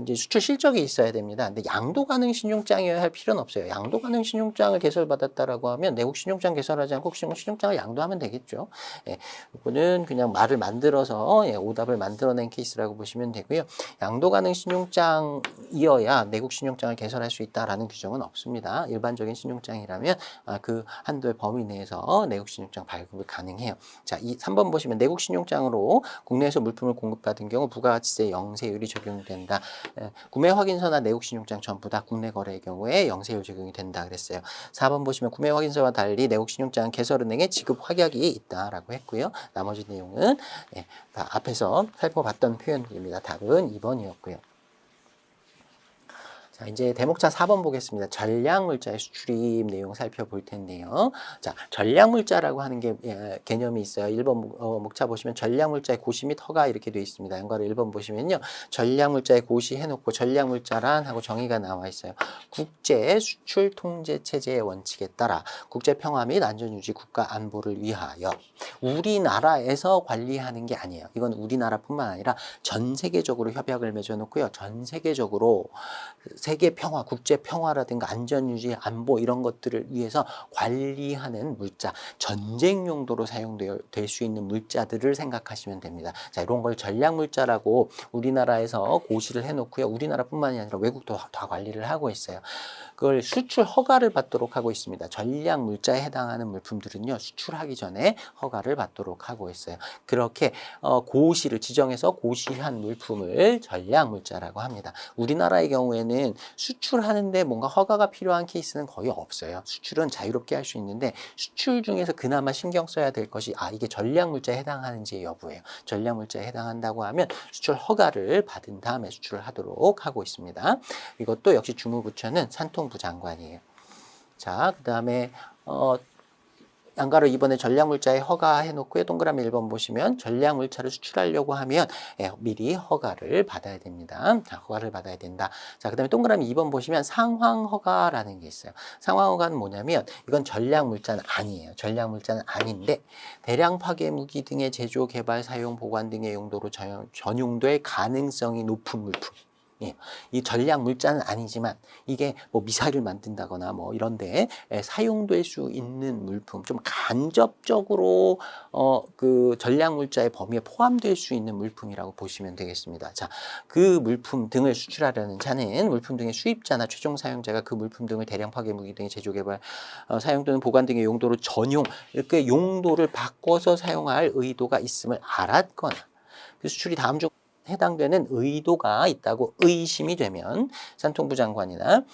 이제 수출 실적이 있어야 됩니다. 근데 양도가능 신용장이어야 할 필요는 없어요. 양도가능 신용장을 개설받았다라고 하면 내국신용장 개설하지 않고 신용장을 양도하면 되겠죠. 예, 이거는 그냥 말을 만들어서 오답을 만들어낸 케이스라고 보시면 되고요. 양도가능 신용장이어야 내국신용장을 개설할 수 있다라는 규정은 없습니다. 일반적인 신용장이라 그 한도의 범위 내에서 내국신용장 발급을 가능해요. 자, 3번 보시면 내국신용장으로 국내에서 물품을 공급받은 경우 부가가치세 영세율이 적용된다. 구매 확인서나 내국신용장 전부 다 국내 거래의 경우에 영세율 적용이 된다 그랬어요. 4번 보시면 구매 확인서와 달리 내국신용장 개설은행에 지급 확약이 있다라고 했고요. 나머지 내용은 다 앞에서 살펴봤던 표현들입니다. 답은 2번이었고요. 자, 이제 대목차 4번 보겠습니다. 전략물자의 수출입 내용 살펴볼 텐데요. 자, 전략물자라고 하는 게 개념이 있어요. 1번 목차 보시면 전략물자의 고시 및 허가 이렇게 되어 있습니다. 연가를 1번 보시면요. 전략물자의 고시 해놓고 전략물자란 하고 정의가 나와 있어요. 국제 수출 통제 체제의 원칙에 따라 국제 평화 및 안전유지 국가 안보를 위하여 우리나라에서 관리하는 게 아니에요. 이건 우리나라뿐만 아니라 전 세계적으로 협약을 맺어놓고요. 전 세계적으로 세계 평화, 국제 평화라든가 안전유지, 안보 이런 것들을 위해서 관리하는 물자, 전쟁 용도로 사용될 수 있는 물자들을 생각하시면 됩니다. 자, 이런 걸 전략물자라고 우리나라에서 고시를 해놓고요. 우리나라뿐만이 아니라 외국도 다 관리를 하고 있어요. 그걸 수출 허가를 받도록 하고 있습니다. 전략 물자에 해당하는 물품들은요. 수출하기 전에 허가를 받도록 하고 있어요. 그렇게 고시를 지정해서 고시한 물품을 전략 물자라고 합니다. 우리나라의 경우에는 수출하는데 뭔가 허가가 필요한 케이스는 거의 없어요. 수출은 자유롭게 할 수 있는데 수출 중에서 그나마 신경 써야 될 것이 이게 전략 물자에 해당하는지 여부예요. 전략 물자에 해당한다고 하면 수출 허가를 받은 다음에 수출을 하도록 하고 있습니다. 이것도 역시 주무부처는 산통부 장관이에요. 자, 그 다음에 양가로 2번에 전략물자에 허가해 놓고요. 동그라미 1번 보시면 전략물자를 수출하려고 하면 미리 허가를 받아야 됩니다. 자, 허가를 받아야 된다. 자, 그 다음에 동그라미 2번 보시면 상황허가라는 게 있어요. 상황허가는 뭐냐면 이건 전략물자는 아니에요. 전략물자는 아닌데 대량 파괴 무기 등의 제조, 개발, 사용, 보관 등의 용도로 전용될 가능성이 높은 물품. 예, 이 전략 물자는 아니지만 이게 뭐 미사일을 만든다거나 뭐 이런데 사용될 수 있는 물품, 좀 간접적으로 그 전략 물자의 범위에 포함될 수 있는 물품이라고 보시면 되겠습니다. 자, 그 물품 등을 수출하려는 자는 물품 등의 수입자나 최종 사용자가 그 물품 등을 대량 파괴 무기 등의 제조, 개발, 사용 또는 보관 등의 용도로 전용, 이렇게 용도를 바꿔서 사용할 의도가 있음을 알았거나 그 수출이 다음 중 해당되는 의도가 있다고 의심이 되면 산통부 장관이나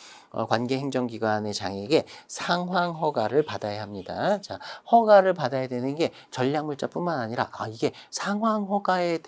관계 행정기관의 장에게 상황 허가를 받아야 합니다. 자, 허가를 받아야 되는 게 전략물자뿐만 아니라 이게 상황 허가의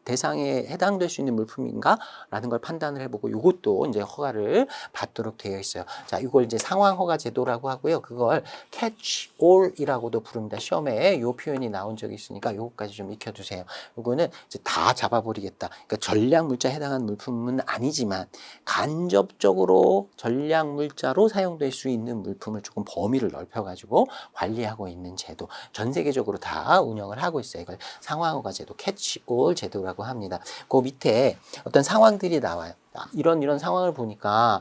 대상에 해당될 수 있는 물품인가? 라는 걸 판단을 해보고 이것도 이제 허가를 받도록 되어 있어요. 자, 이걸 이제 상황 허가 제도라고 하고요. 그걸 catch all이라고도 부릅니다. 시험에 이 표현이 나온 적이 있으니까 이것까지 좀 익혀두세요. 이거는 이제 다 잡아버리겠다. 그러니까 전략물자에 해당하는 물품은 아니지만 간접적으로 전략물자로 사용될 수 있는 물품을 조금 범위를 넓혀가지고 관리하고 있는 제도, 전 세계적으로 다 운영을 하고 있어요. 이걸 상황허가 제도, catch all 제도라고 합니다. 그 밑에 어떤 상황들이 나와요. 이런 상황을 보니까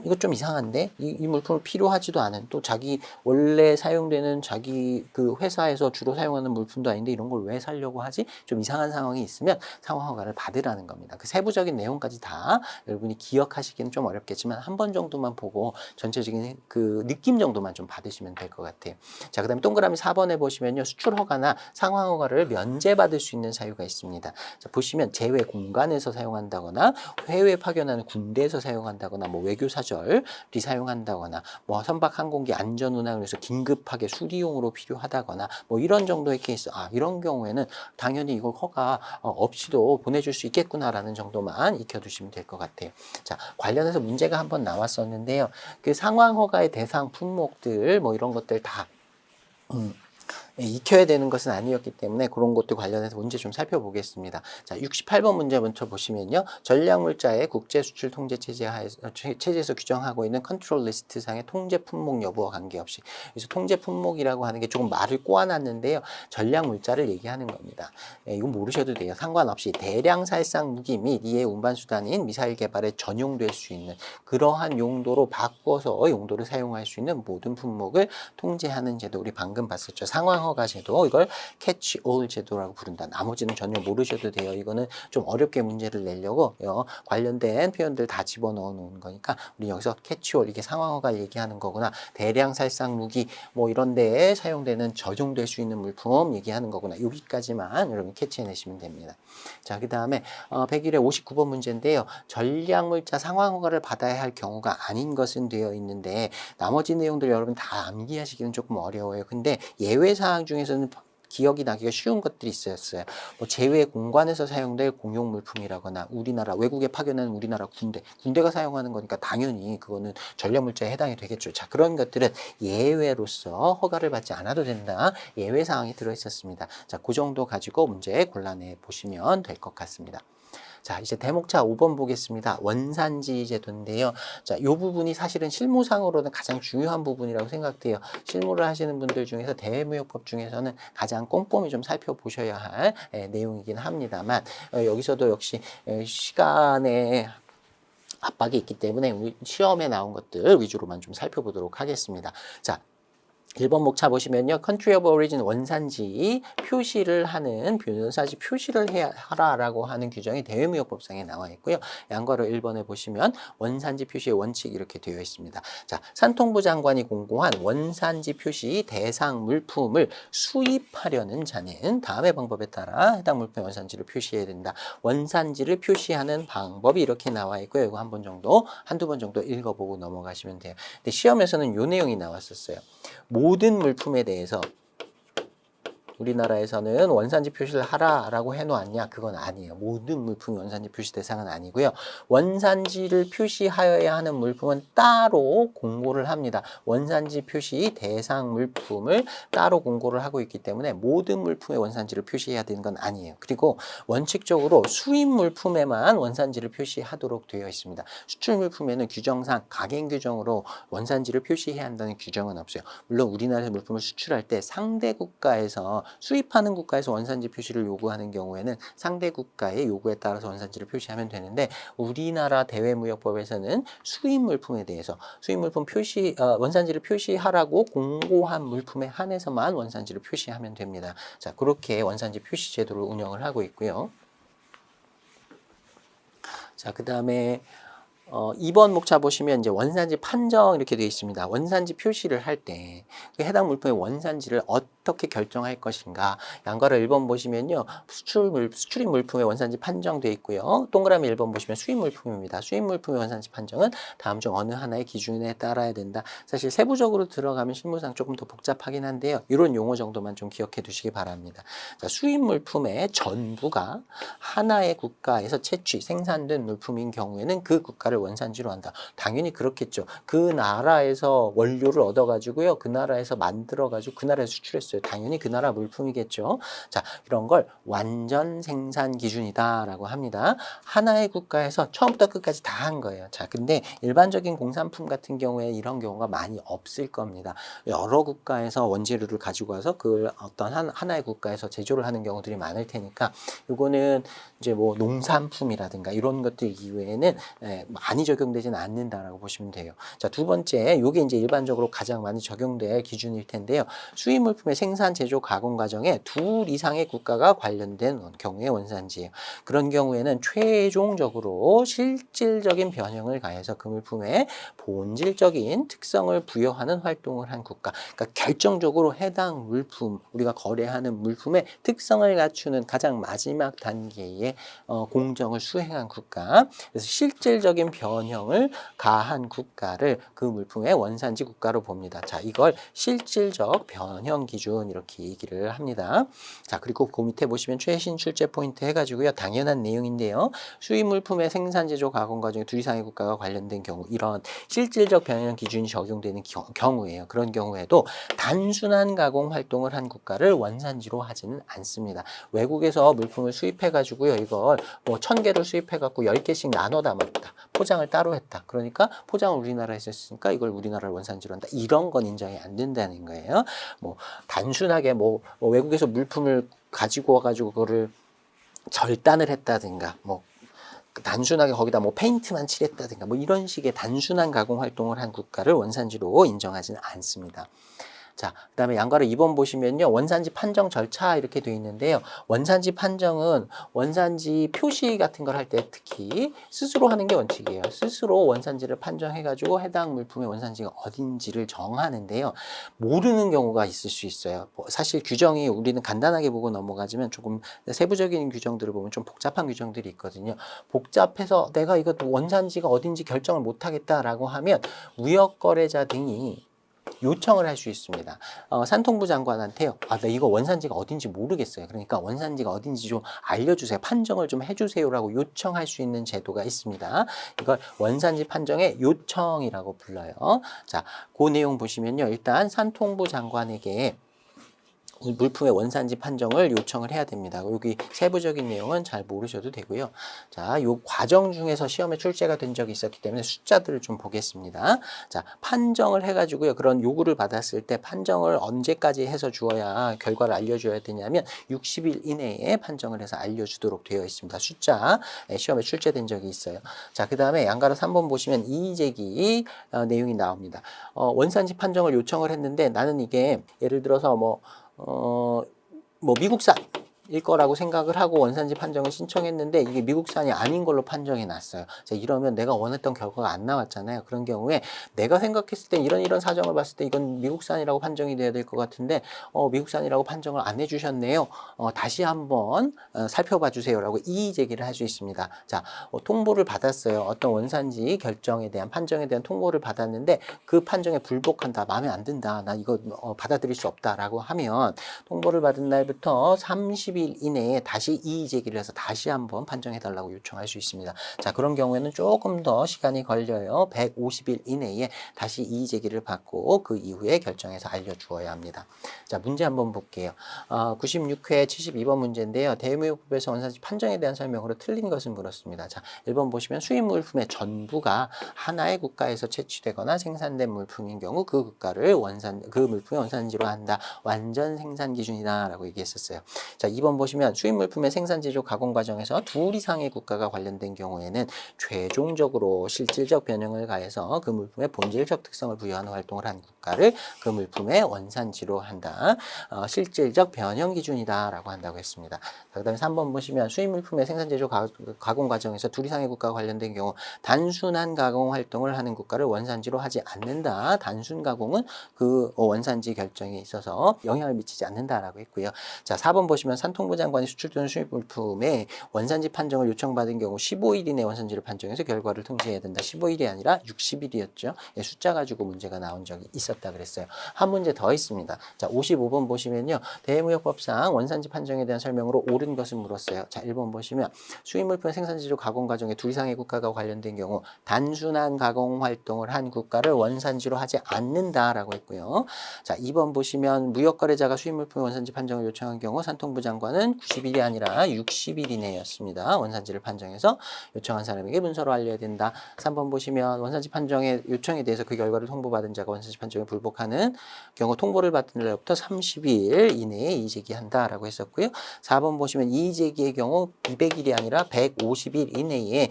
이거 좀 이상한데 이 물품을 필요하지도 않은, 또 자기 원래 사용되는 자기 그 회사에서 주로 사용하는 물품도 아닌데 이런 걸 왜 사려고 하지? 좀 이상한 상황이 있으면 상황 허가를 받으라는 겁니다. 그 세부적인 내용까지 다 여러분이 기억하시기는 좀 어렵겠지만 한 번 정도만 보고 전체적인 그 느낌 정도만 좀 받으시면 될 것 같아요. 자, 그다음에 동그라미 4번에 보시면요, 수출 허가나 상황 허가를 면제받을 수 있는 사유가 있습니다. 자, 보시면 제외 공간에서 사용한다거나 해외 파견하는 군대에서 사용한다거나 뭐 외교 사절이 사용한다거나 뭐 선박 항공기 안전 운항을 위해서 긴급하게 수리용으로 필요하다거나 뭐 이런 정도의 케이스, 이런 경우에는 당연히 이걸 허가 없이도 보내줄 수 있겠구나라는 정도만 익혀두시면 될 것 같아요. 자, 관련해서 문제가 한번 나왔었는데요. 그 상황 허가의 대상 품목들 뭐 이런 것들 다 익혀야 되는 것은 아니었기 때문에 그런 것들 관련해서 문제 좀 살펴보겠습니다. 자, 68번 문제 먼저 보시면요. 전략물자의 국제수출 통제 체제에서 규정하고 있는 컨트롤 리스트 상의 통제 품목 여부와 관계없이. 그래서 통제 품목이라고 하는 게 조금 말을 꼬아놨는데요. 전략물자를 얘기하는 겁니다. 이건 모르셔도 돼요. 상관없이 대량 살상 무기 및 이의 운반수단인 미사일 개발에 전용될 수 있는 그러한 용도로 바꿔서 용도를 사용할 수 있는 모든 품목을 통제하는 제도, 우리 방금 봤었죠. 상황 허가 제도, 이걸 catch all 제도라고 부른다. 나머지는 전혀 모르셔도 돼요. 이거는 좀 어렵게 문제를 내려고 관련된 표현들 다 집어넣어 놓은 거니까 우리 여기서 catch all, 이게 상황 허가를 얘기하는 거구나. 대량 살상 무기 뭐 이런 데에 사용되는 저종될 수 있는 물품 얘기하는 거구나. 여기까지만 여러분 캐치해내시면 됩니다. 자, 그 다음에 101회 59번 문제인데요. 전략물자 상황 허가를 받아야 할 경우가 아닌 것은 되어 있는데 나머지 내용들 여러분 다 암기하시기는 조금 어려워요. 근데 예외 사항 중에서는 기억이 나기가 쉬운 것들이 있었어요. 뭐 제외 공간에서 사용될 공용 물품이라거나 우리나라 외국에 파견하는 우리나라 군대가 사용하는 거니까 당연히 그거는 전략물자에 해당이 되겠죠. 자, 그런 것들은 예외로서 허가를 받지 않아도 된다. 예외 사항이 들어 있었습니다. 자, 그 정도 가지고 문제 골라내 보시면 될 것 같습니다. 자, 이제 대목차 5번 보겠습니다. 원산지 제도인데요. 자, 이 부분이 사실은 실무상으로는 가장 중요한 부분이라고 생각돼요. 실무를 하시는 분들 중에서 대외무역법 중에서는 가장 꼼꼼히 좀 살펴보셔야 할 내용이긴 합니다만 여기서도 역시 시간에 압박이 있기 때문에 시험에 나온 것들 위주로만 좀 살펴보도록 하겠습니다. 자, 1번 목차 보시면요. Country of Origin 원산지 표시를 하는 원산지 표시를 하라라고 하는 규정이 대외무역법상에 나와 있고요. 양과로 1번에 보시면 원산지 표시의 원칙 이렇게 되어 있습니다. 자, 산통부 장관이 공고한 원산지 표시 대상 물품을 수입하려는 자는 다음의 방법에 따라 해당 물품의 원산지를 표시해야 된다. 원산지를 표시하는 방법이 이렇게 나와 있고요. 이거 한두 번 정도 읽어보고 넘어가시면 돼요. 근데 시험에서는 이 내용이 나왔었어요. 모든 물품에 대해서 우리나라에서는 원산지 표시를 하라라고 해놓았냐? 그건 아니에요. 모든 물품이 원산지 표시 대상은 아니고요. 원산지를 표시하여야 하는 물품은 따로 공고를 합니다. 원산지 표시 대상 물품을 따로 공고를 하고 있기 때문에 모든 물품의 원산지를 표시해야 되는 건 아니에요. 그리고 원칙적으로 수입 물품에만 원산지를 표시하도록 되어 있습니다. 수출 물품에는 규정상 강행 규정으로 원산지를 표시해야 한다는 규정은 없어요. 물론 우리나라에서 물품을 수출할 때 상대 국가에서 수입하는 국가에서 원산지 표시를 요구하는 경우에는 상대 국가의 요구에 따라서 원산지를 표시하면 되는데 우리나라 대외무역법에서는 수입 물품에 대해서 수입 물품 표시 원산지를 표시하라고 공고한 물품에 한해서만 원산지를 표시하면 됩니다. 자, 그렇게 원산지 표시 제도를 운영을 하고 있고요. 자, 그다음에 2번 목차 보시면 이제 원산지 판정 이렇게 되어 있습니다. 원산지 표시를 할 때 그 해당 물품의 원산지를 어떻게 결정할 것인가. 양가로 1번 보시면요. 수출입 물품의 원산지 판정되어 있고요. 동그라미 1번 보시면 수입 물품입니다. 수입 물품의 원산지 판정은 다음 중 어느 하나의 기준에 따라야 된다. 사실 세부적으로 들어가면 실무상 조금 더 복잡하긴 한데요. 이런 용어 정도만 좀 기억해 두시기 바랍니다. 자, 수입 물품의 전부가 하나의 국가에서 채취, 생산된 물품인 경우에는 그 국가를 원산지로 한다. 당연히 그렇겠죠. 그 나라에서 원료를 얻어가지고요. 그 나라에서 만들어가지고 그 나라에 수출했어요. 당연히 그 나라 물품이겠죠. 자, 이런 걸 완전 생산 기준이다라고 합니다. 하나의 국가에서 처음부터 끝까지 다 한 거예요. 자, 근데 일반적인 공산품 같은 경우에 이런 경우가 많이 없을 겁니다. 여러 국가에서 원재료를 가지고 와서 그 어떤 하나의 국가에서 제조를 하는 경우들이 많을 테니까 이거는 이제 뭐 농산품이라든가 이런 것들 이외에는 많이 적용되지는 않는다라고 보시면 돼요. 자, 두 번째, 이게 이제 일반적으로 가장 많이 적용될 기준일 텐데요. 수입 물품의 생산, 제조, 가공 과정에 둘 이상의 국가가 관련된 경우의 원산지예요. 그런 경우에는 최종적으로 실질적인 변형을 가해서 그 물품의 본질적인 특성을 부여하는 활동을 한 국가. 그러니까 결정적으로 해당 물품, 우리가 거래하는 물품의 특성을 갖추는 가장 마지막 단계의 공정을 수행한 국가. 그래서 실질적인 변형을 가한 국가를 그 물품의 원산지 국가로 봅니다. 자, 이걸 실질적 변형 기준 이렇게 얘기를 합니다. 자, 그리고 그 밑에 보시면 최신 출제 포인트 해가지고요. 당연한 내용인데요. 수입 물품의 생산, 제조, 가공 과정에 둘 이상의 국가가 관련된 경우 이런 실질적 변형 기준이 적용되는 경우예요. 그런 경우에도 단순한 가공 활동을 한 국가를 원산지로 하지는 않습니다. 외국에서 물품을 수입해가지고요. 이걸 뭐 1000개를 수입해갖고 10개씩 나눠 담았다. 포장을 따로 했다. 그러니까 포장을 우리나라에서 했으니까 이걸 우리나라를 원산지로 한다. 이런 건 인정이 안 된다는 거예요. 뭐 단순하게 뭐 외국에서 물품을 가지고 와가지고 그거를 절단을 했다든가 뭐 단순하게 거기다 뭐 페인트만 칠했다든가 뭐 이런 식의 단순한 가공 활동을 한 국가를 원산지로 인정하지는 않습니다. 자, 그 다음에 양가로 2번 보시면요. 원산지 판정 절차 이렇게 되어 있는데요. 원산지 판정은 원산지 표시 같은 걸 할 때 특히 스스로 하는 게 원칙이에요. 스스로 원산지를 판정해가지고 해당 물품의 원산지가 어딘지를 정하는데요. 모르는 경우가 있을 수 있어요. 사실 규정이 우리는 간단하게 보고 넘어가지만 조금 세부적인 규정들을 보면 좀 복잡한 규정들이 있거든요. 복잡해서 내가 이거 원산지가 어딘지 결정을 못하겠다라고 하면 무역거래자 등이 요청을 할 수 있습니다. 산통부 장관한테요. 나 이거 원산지가 어딘지 모르겠어요. 그러니까 원산지가 어딘지 좀 알려주세요. 판정을 좀 해주세요라고 요청할 수 있는 제도가 있습니다. 이걸 원산지 판정의 요청이라고 불러요. 자, 그 내용 보시면요. 일단 산통부 장관에게 물품의 원산지 판정을 요청을 해야 됩니다. 여기 세부적인 내용은 잘 모르셔도 되고요. 자, 요 과정 중에서 시험에 출제가 된 적이 있었기 때문에 숫자들을 좀 보겠습니다. 자, 판정을 해가지고요. 그런 요구를 받았을 때 판정을 언제까지 해서 주어야 결과를 알려줘야 되냐면 60일 이내에 판정을 해서 알려주도록 되어 있습니다. 숫자 시험에 출제된 적이 있어요. 자, 그 다음에 양가로 3번 보시면 이의제기 내용이 나옵니다. 원산지 판정을 요청을 했는데 나는 이게 예를 들어서 뭐 미국산 일 거라고 생각을 하고 원산지 판정을 신청했는데 이게 미국산이 아닌 걸로 판정이 났어요. 자, 이러면 내가 원했던 결과가 안 나왔잖아요. 그런 경우에 내가 생각했을 때 이런 사정을 봤을 때 이건 미국산이라고 판정이 돼야 될 것 같은데 미국산이라고 판정을 안 해주셨네요. 다시 한번 살펴봐 주세요라고 이의 제기를 할 수 있습니다. 자, 통보를 받았어요. 어떤 원산지 결정에 대한 판정에 대한 통보를 받았는데 그 판정에 불복한다, 마음에 안 든다, 나 이거 받아들일 수 없다라고 하면 통보를 받은 날부터 30일 이내에 다시 이의 제기를 해서 다시 한번 판정해달라고 요청할 수 있습니다. 자, 그런 경우에는 조금 더 시간이 걸려요. 150일 이내에 다시 이의 제기를 받고 그 이후에 결정해서 알려주어야 합니다. 자, 문제 한번 볼게요. 96회 72번 문제인데요. 대외무역법에서 원산지 판정에 대한 설명으로 틀린 것을 물었습니다. 자, 1번 보시면 수입 물품의 전부가 하나의 국가에서 채취되거나 생산된 물품인 경우 그 국가를 그 물품의 원산지로 한다. 완전 생산 기준이다 라고 얘기했었어요. 자, 2번 보시면 수입 물품의 생산, 제조, 가공 과정에서 둘 이상의 국가가 관련된 경우에는 최종적으로 실질적 변형을 가해서 그 물품의 본질적 특성을 부여하는 활동을 한 국가를 그 물품의 원산지로 한다. 실질적 변형 기준이다 라고 한다고 했습니다. 그 다음에 3번 보시면 수입 물품의 생산, 제조, 가공 과정에서 둘 이상의 국가가 관련된 경우 단순한 가공 활동을 하는 국가를 원산지로 하지 않는다. 단순 가공은 그 원산지 결정에 있어서 영향을 미치지 않는다라고 했고요. 자, 4번 보시면 산통부 장관이 수출되는 수입 물품의 원산지 판정을 요청받은 경우 15일 이내 원산지를 판정해서 결과를 통지해야 된다. 15일이 아니라 60일이었죠. 예, 숫자 가지고 문제가 나온 적이 있었다 그랬어요. 한 문제 더 있습니다. 자, 55번 보시면요. 대외무역법상 원산지 판정에 대한 설명으로 옳은 것을 물었어요. 자, 1번 보시면 수입 물품의 생산, 제조, 가공 과정에 둘 이상의 국가가 관련된 경우 단순한 가공 활동을 한 국가를 원산지로 하지 않는다라고 했고요. 자, 2번 보시면 무역거래자가 수입 물품의 원산지 판정을 요청한 경우 산통부 장관은 90일이 아니라 60일 이내였습니다. 원산지를 판정해서 요청한 사람에게 문서로 알려야 된다. 3번 보시면 원산지 판정의 요청에 대해서 그 결과를 통보받은 자가 원산지 판정에 불복하는 경우 통보를 받은 날부터 30일 이내에 이의제기한다라고 했었고요. 4번 보시면 이의제기의 경우 200일이 아니라 150일 이내에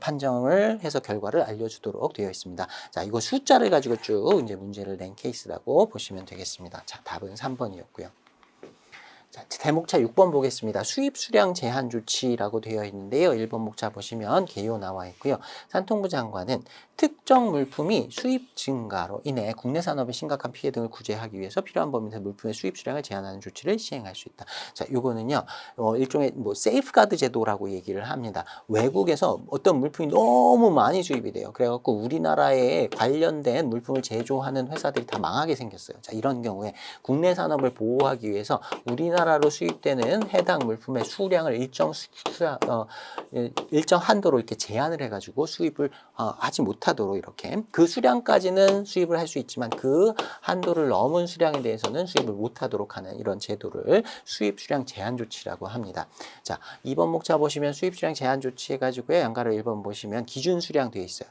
판정을 해서 결과를 알려주도록 되어 있습니다. 자, 이거 숫자를 가지고 쭉 이제 문제를 낸 케이스라고 보시면 되겠습니다. 자, 답은 3번이었고요. 자, 대목차 6번 보겠습니다. 수입 수량 제한 조치라고 되어 있는데요. 1번 목차 보시면 개요 나와 있고요. 산통부 장관은 특정 물품이 수입 증가로 인해 국내 산업의 심각한 피해 등을 구제하기 위해서 필요한 범위 내 물품의 수입 수량을 제한하는 조치를 시행할 수 있다. 자, 요거는요, 일종의 세이프가드 제도라고 얘기를 합니다. 외국에서 어떤 물품이 너무 많이 수입이 돼요. 그래갖고 우리나라에 관련된 물품을 제조하는 회사들이 다 망하게 생겼어요. 자, 이런 경우에 국내 산업을 보호하기 위해서 우리나라로 수입되는 해당 물품의 수량을 일정 한도로 이렇게 제한을 해가지고 수입을 하지 못하도록 이렇게 그 수량까지는 수입을 할 수 있지만 그 한도를 넘은 수량에 대해서는 수입을 못하도록 하는 이런 제도를 수입 수량 제한 조치라고 합니다. 자, 2번 목차 보시면 수입 수량 제한 조치 해가지고요. 양가로 1번 보시면 기준 수량 되어 있어요.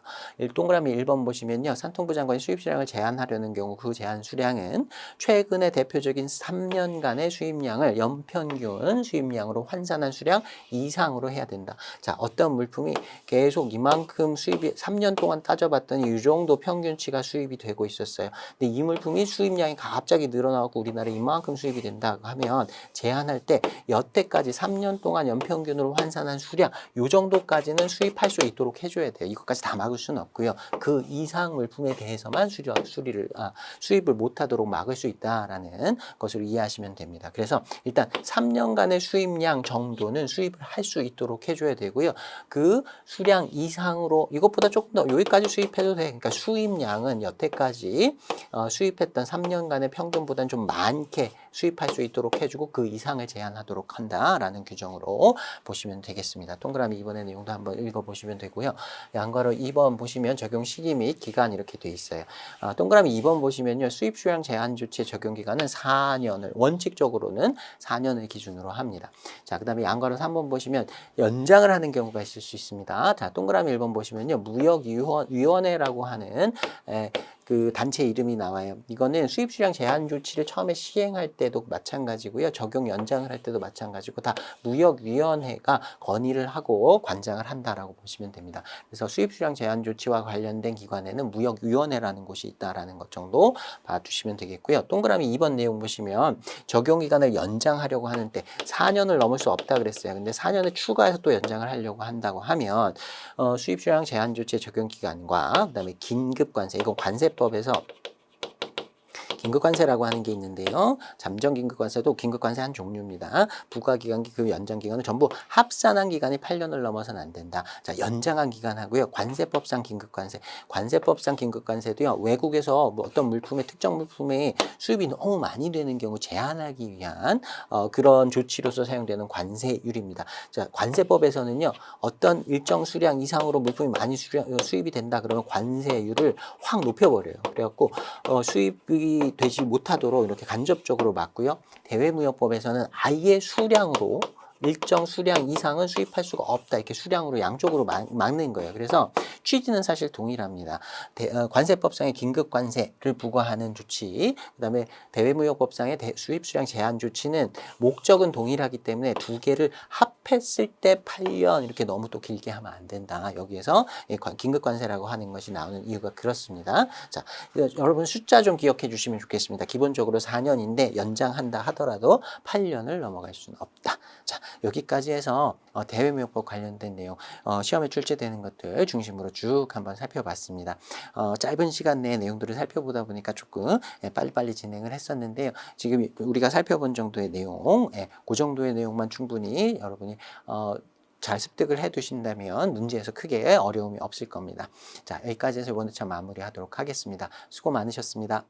동그라미 1번 보시면요. 산통부 장관이 수입 수량을 제한하려는 경우 그 제한 수량은 최근의 대표적인 3년간의 수입량을 연평균 수입량으로 환산한 수량 이상으로 해야 된다. 자, 어떤 물품이 계속 이만큼 수입이 3년 동안 따져봤더니 이 정도 평균치가 수입이 되고 있었어요. 근데 이 물품이 수입량이 갑자기 늘어나고 우리나라에 이만큼 수입이 된다 하면 제한할 때 여태까지 3년 동안 연평균으로 환산한 수량 이 정도까지는 수입할 수 있도록 해줘야 돼요. 이것까지 다 막을 수는 없고요. 그 이상 물품에 대해서만 수입을 못하도록 막을 수 있다라는 것을 이해하시면 됩니다. 그래서 일단 3년간의 수입량 정도는 수입을 할 수 있도록 해줘야 되고요. 그 수량 이상으로 이것보다 조금 더 여기까지 수입해도 돼. 그러니까 수입량은 여태까지 수입했던 3년간의 평균보다는 좀 많게 수입할 수 있도록 해주고 그 이상을 제한하도록 한다라는 규정으로 보시면 되겠습니다. 동그라미 2번의 내용도 한번 읽어보시면 되고요. 양괄호 2번 보시면 적용 시기 및 기간 이렇게 돼 있어요. 동그라미 2번 보시면요. 수입 수량 제한 조치의 적용 기간은 4년을 원칙적으로는 4년을 기준으로 합니다. 자, 그 다음에 양괄호 3번 보시면 연장을 하는 경우가 있을 수 있습니다. 자, 동그라미 1번 보시면요. 무역위원회라고 하는 그 단체 이름이 나와요. 이거는 수입 수량 제한 조치를 처음에 시행할 때도 마찬가지고요. 적용 연장을 할 때도 마찬가지고 다 무역위원회가 건의를 하고 관장을 한다라고 보시면 됩니다. 그래서 수입 수량 제한 조치와 관련된 기관에는 무역위원회라는 곳이 있다라는 것 정도 봐주시면 되겠고요. 동그라미 2번 내용 보시면 적용 기간을 연장하려고 하는데 4년을 넘을 수 없다 그랬어요. 근데 4년을 추가해서 또 연장을 하려고 한다고 하면 수입 수량 제한 조치의 적용 기간과 그다음에 긴급 관세, 이건 관세법에서 긴급관세라고 하는 게 있는데요. 잠정 긴급관세도 긴급관세 한 종류입니다. 부과기간, 그 연장기간을 전부 합산한 기간이 8년을 넘어서는 안 된다. 자, 연장한 기간 하고요. 관세법상 긴급관세. 관세법상 긴급관세도요. 외국에서 뭐 어떤 물품의 특정 물품의 수입이 너무 많이 되는 경우 제한하기 위한 그런 조치로서 사용되는 관세율입니다. 자, 관세법에서는요. 어떤 일정 수량 이상으로 물품이 많이 수입이 된다 그러면 관세율을 확 높여버려요. 그래갖고 수입이 되지 못하도록 이렇게 간접적으로 막고요. 대외무역법에서는 아예 수량으로 일정 수량 이상은 수입할 수가 없다. 이렇게 수량으로 양쪽으로 막는 거예요. 그래서 취지는 사실 동일합니다. 관세법상의 긴급관세를 부과하는 조치, 그 다음에 대외무역법상의 수입 수량 제한 조치는 목적은 동일하기 때문에 두 개를 합했을 때 8년 이렇게 너무 또 길게 하면 안 된다. 여기에서 긴급관세라고 하는 것이 나오는 이유가 그렇습니다. 자, 여러분 숫자 좀 기억해 주시면 좋겠습니다. 기본적으로 4년인데 연장한다 하더라도 8년을 넘어갈 수는 없다. 자, 여기까지 해서 대외무역법 관련된 내용 시험에 출제되는 것들 중심으로 쭉 한번 살펴봤습니다. 짧은 시간 내에 내용들을 살펴보다 보니까 조금 빨리빨리 진행을 했었는데요. 지금 우리가 살펴본 정도의 내용, 그 정도의 내용만 충분히 여러분이 잘 습득을 해 두신다면 문제에서 크게 어려움이 없을 겁니다. 자, 여기까지 해서 이번 회차 마무리하도록 하겠습니다. 수고 많으셨습니다.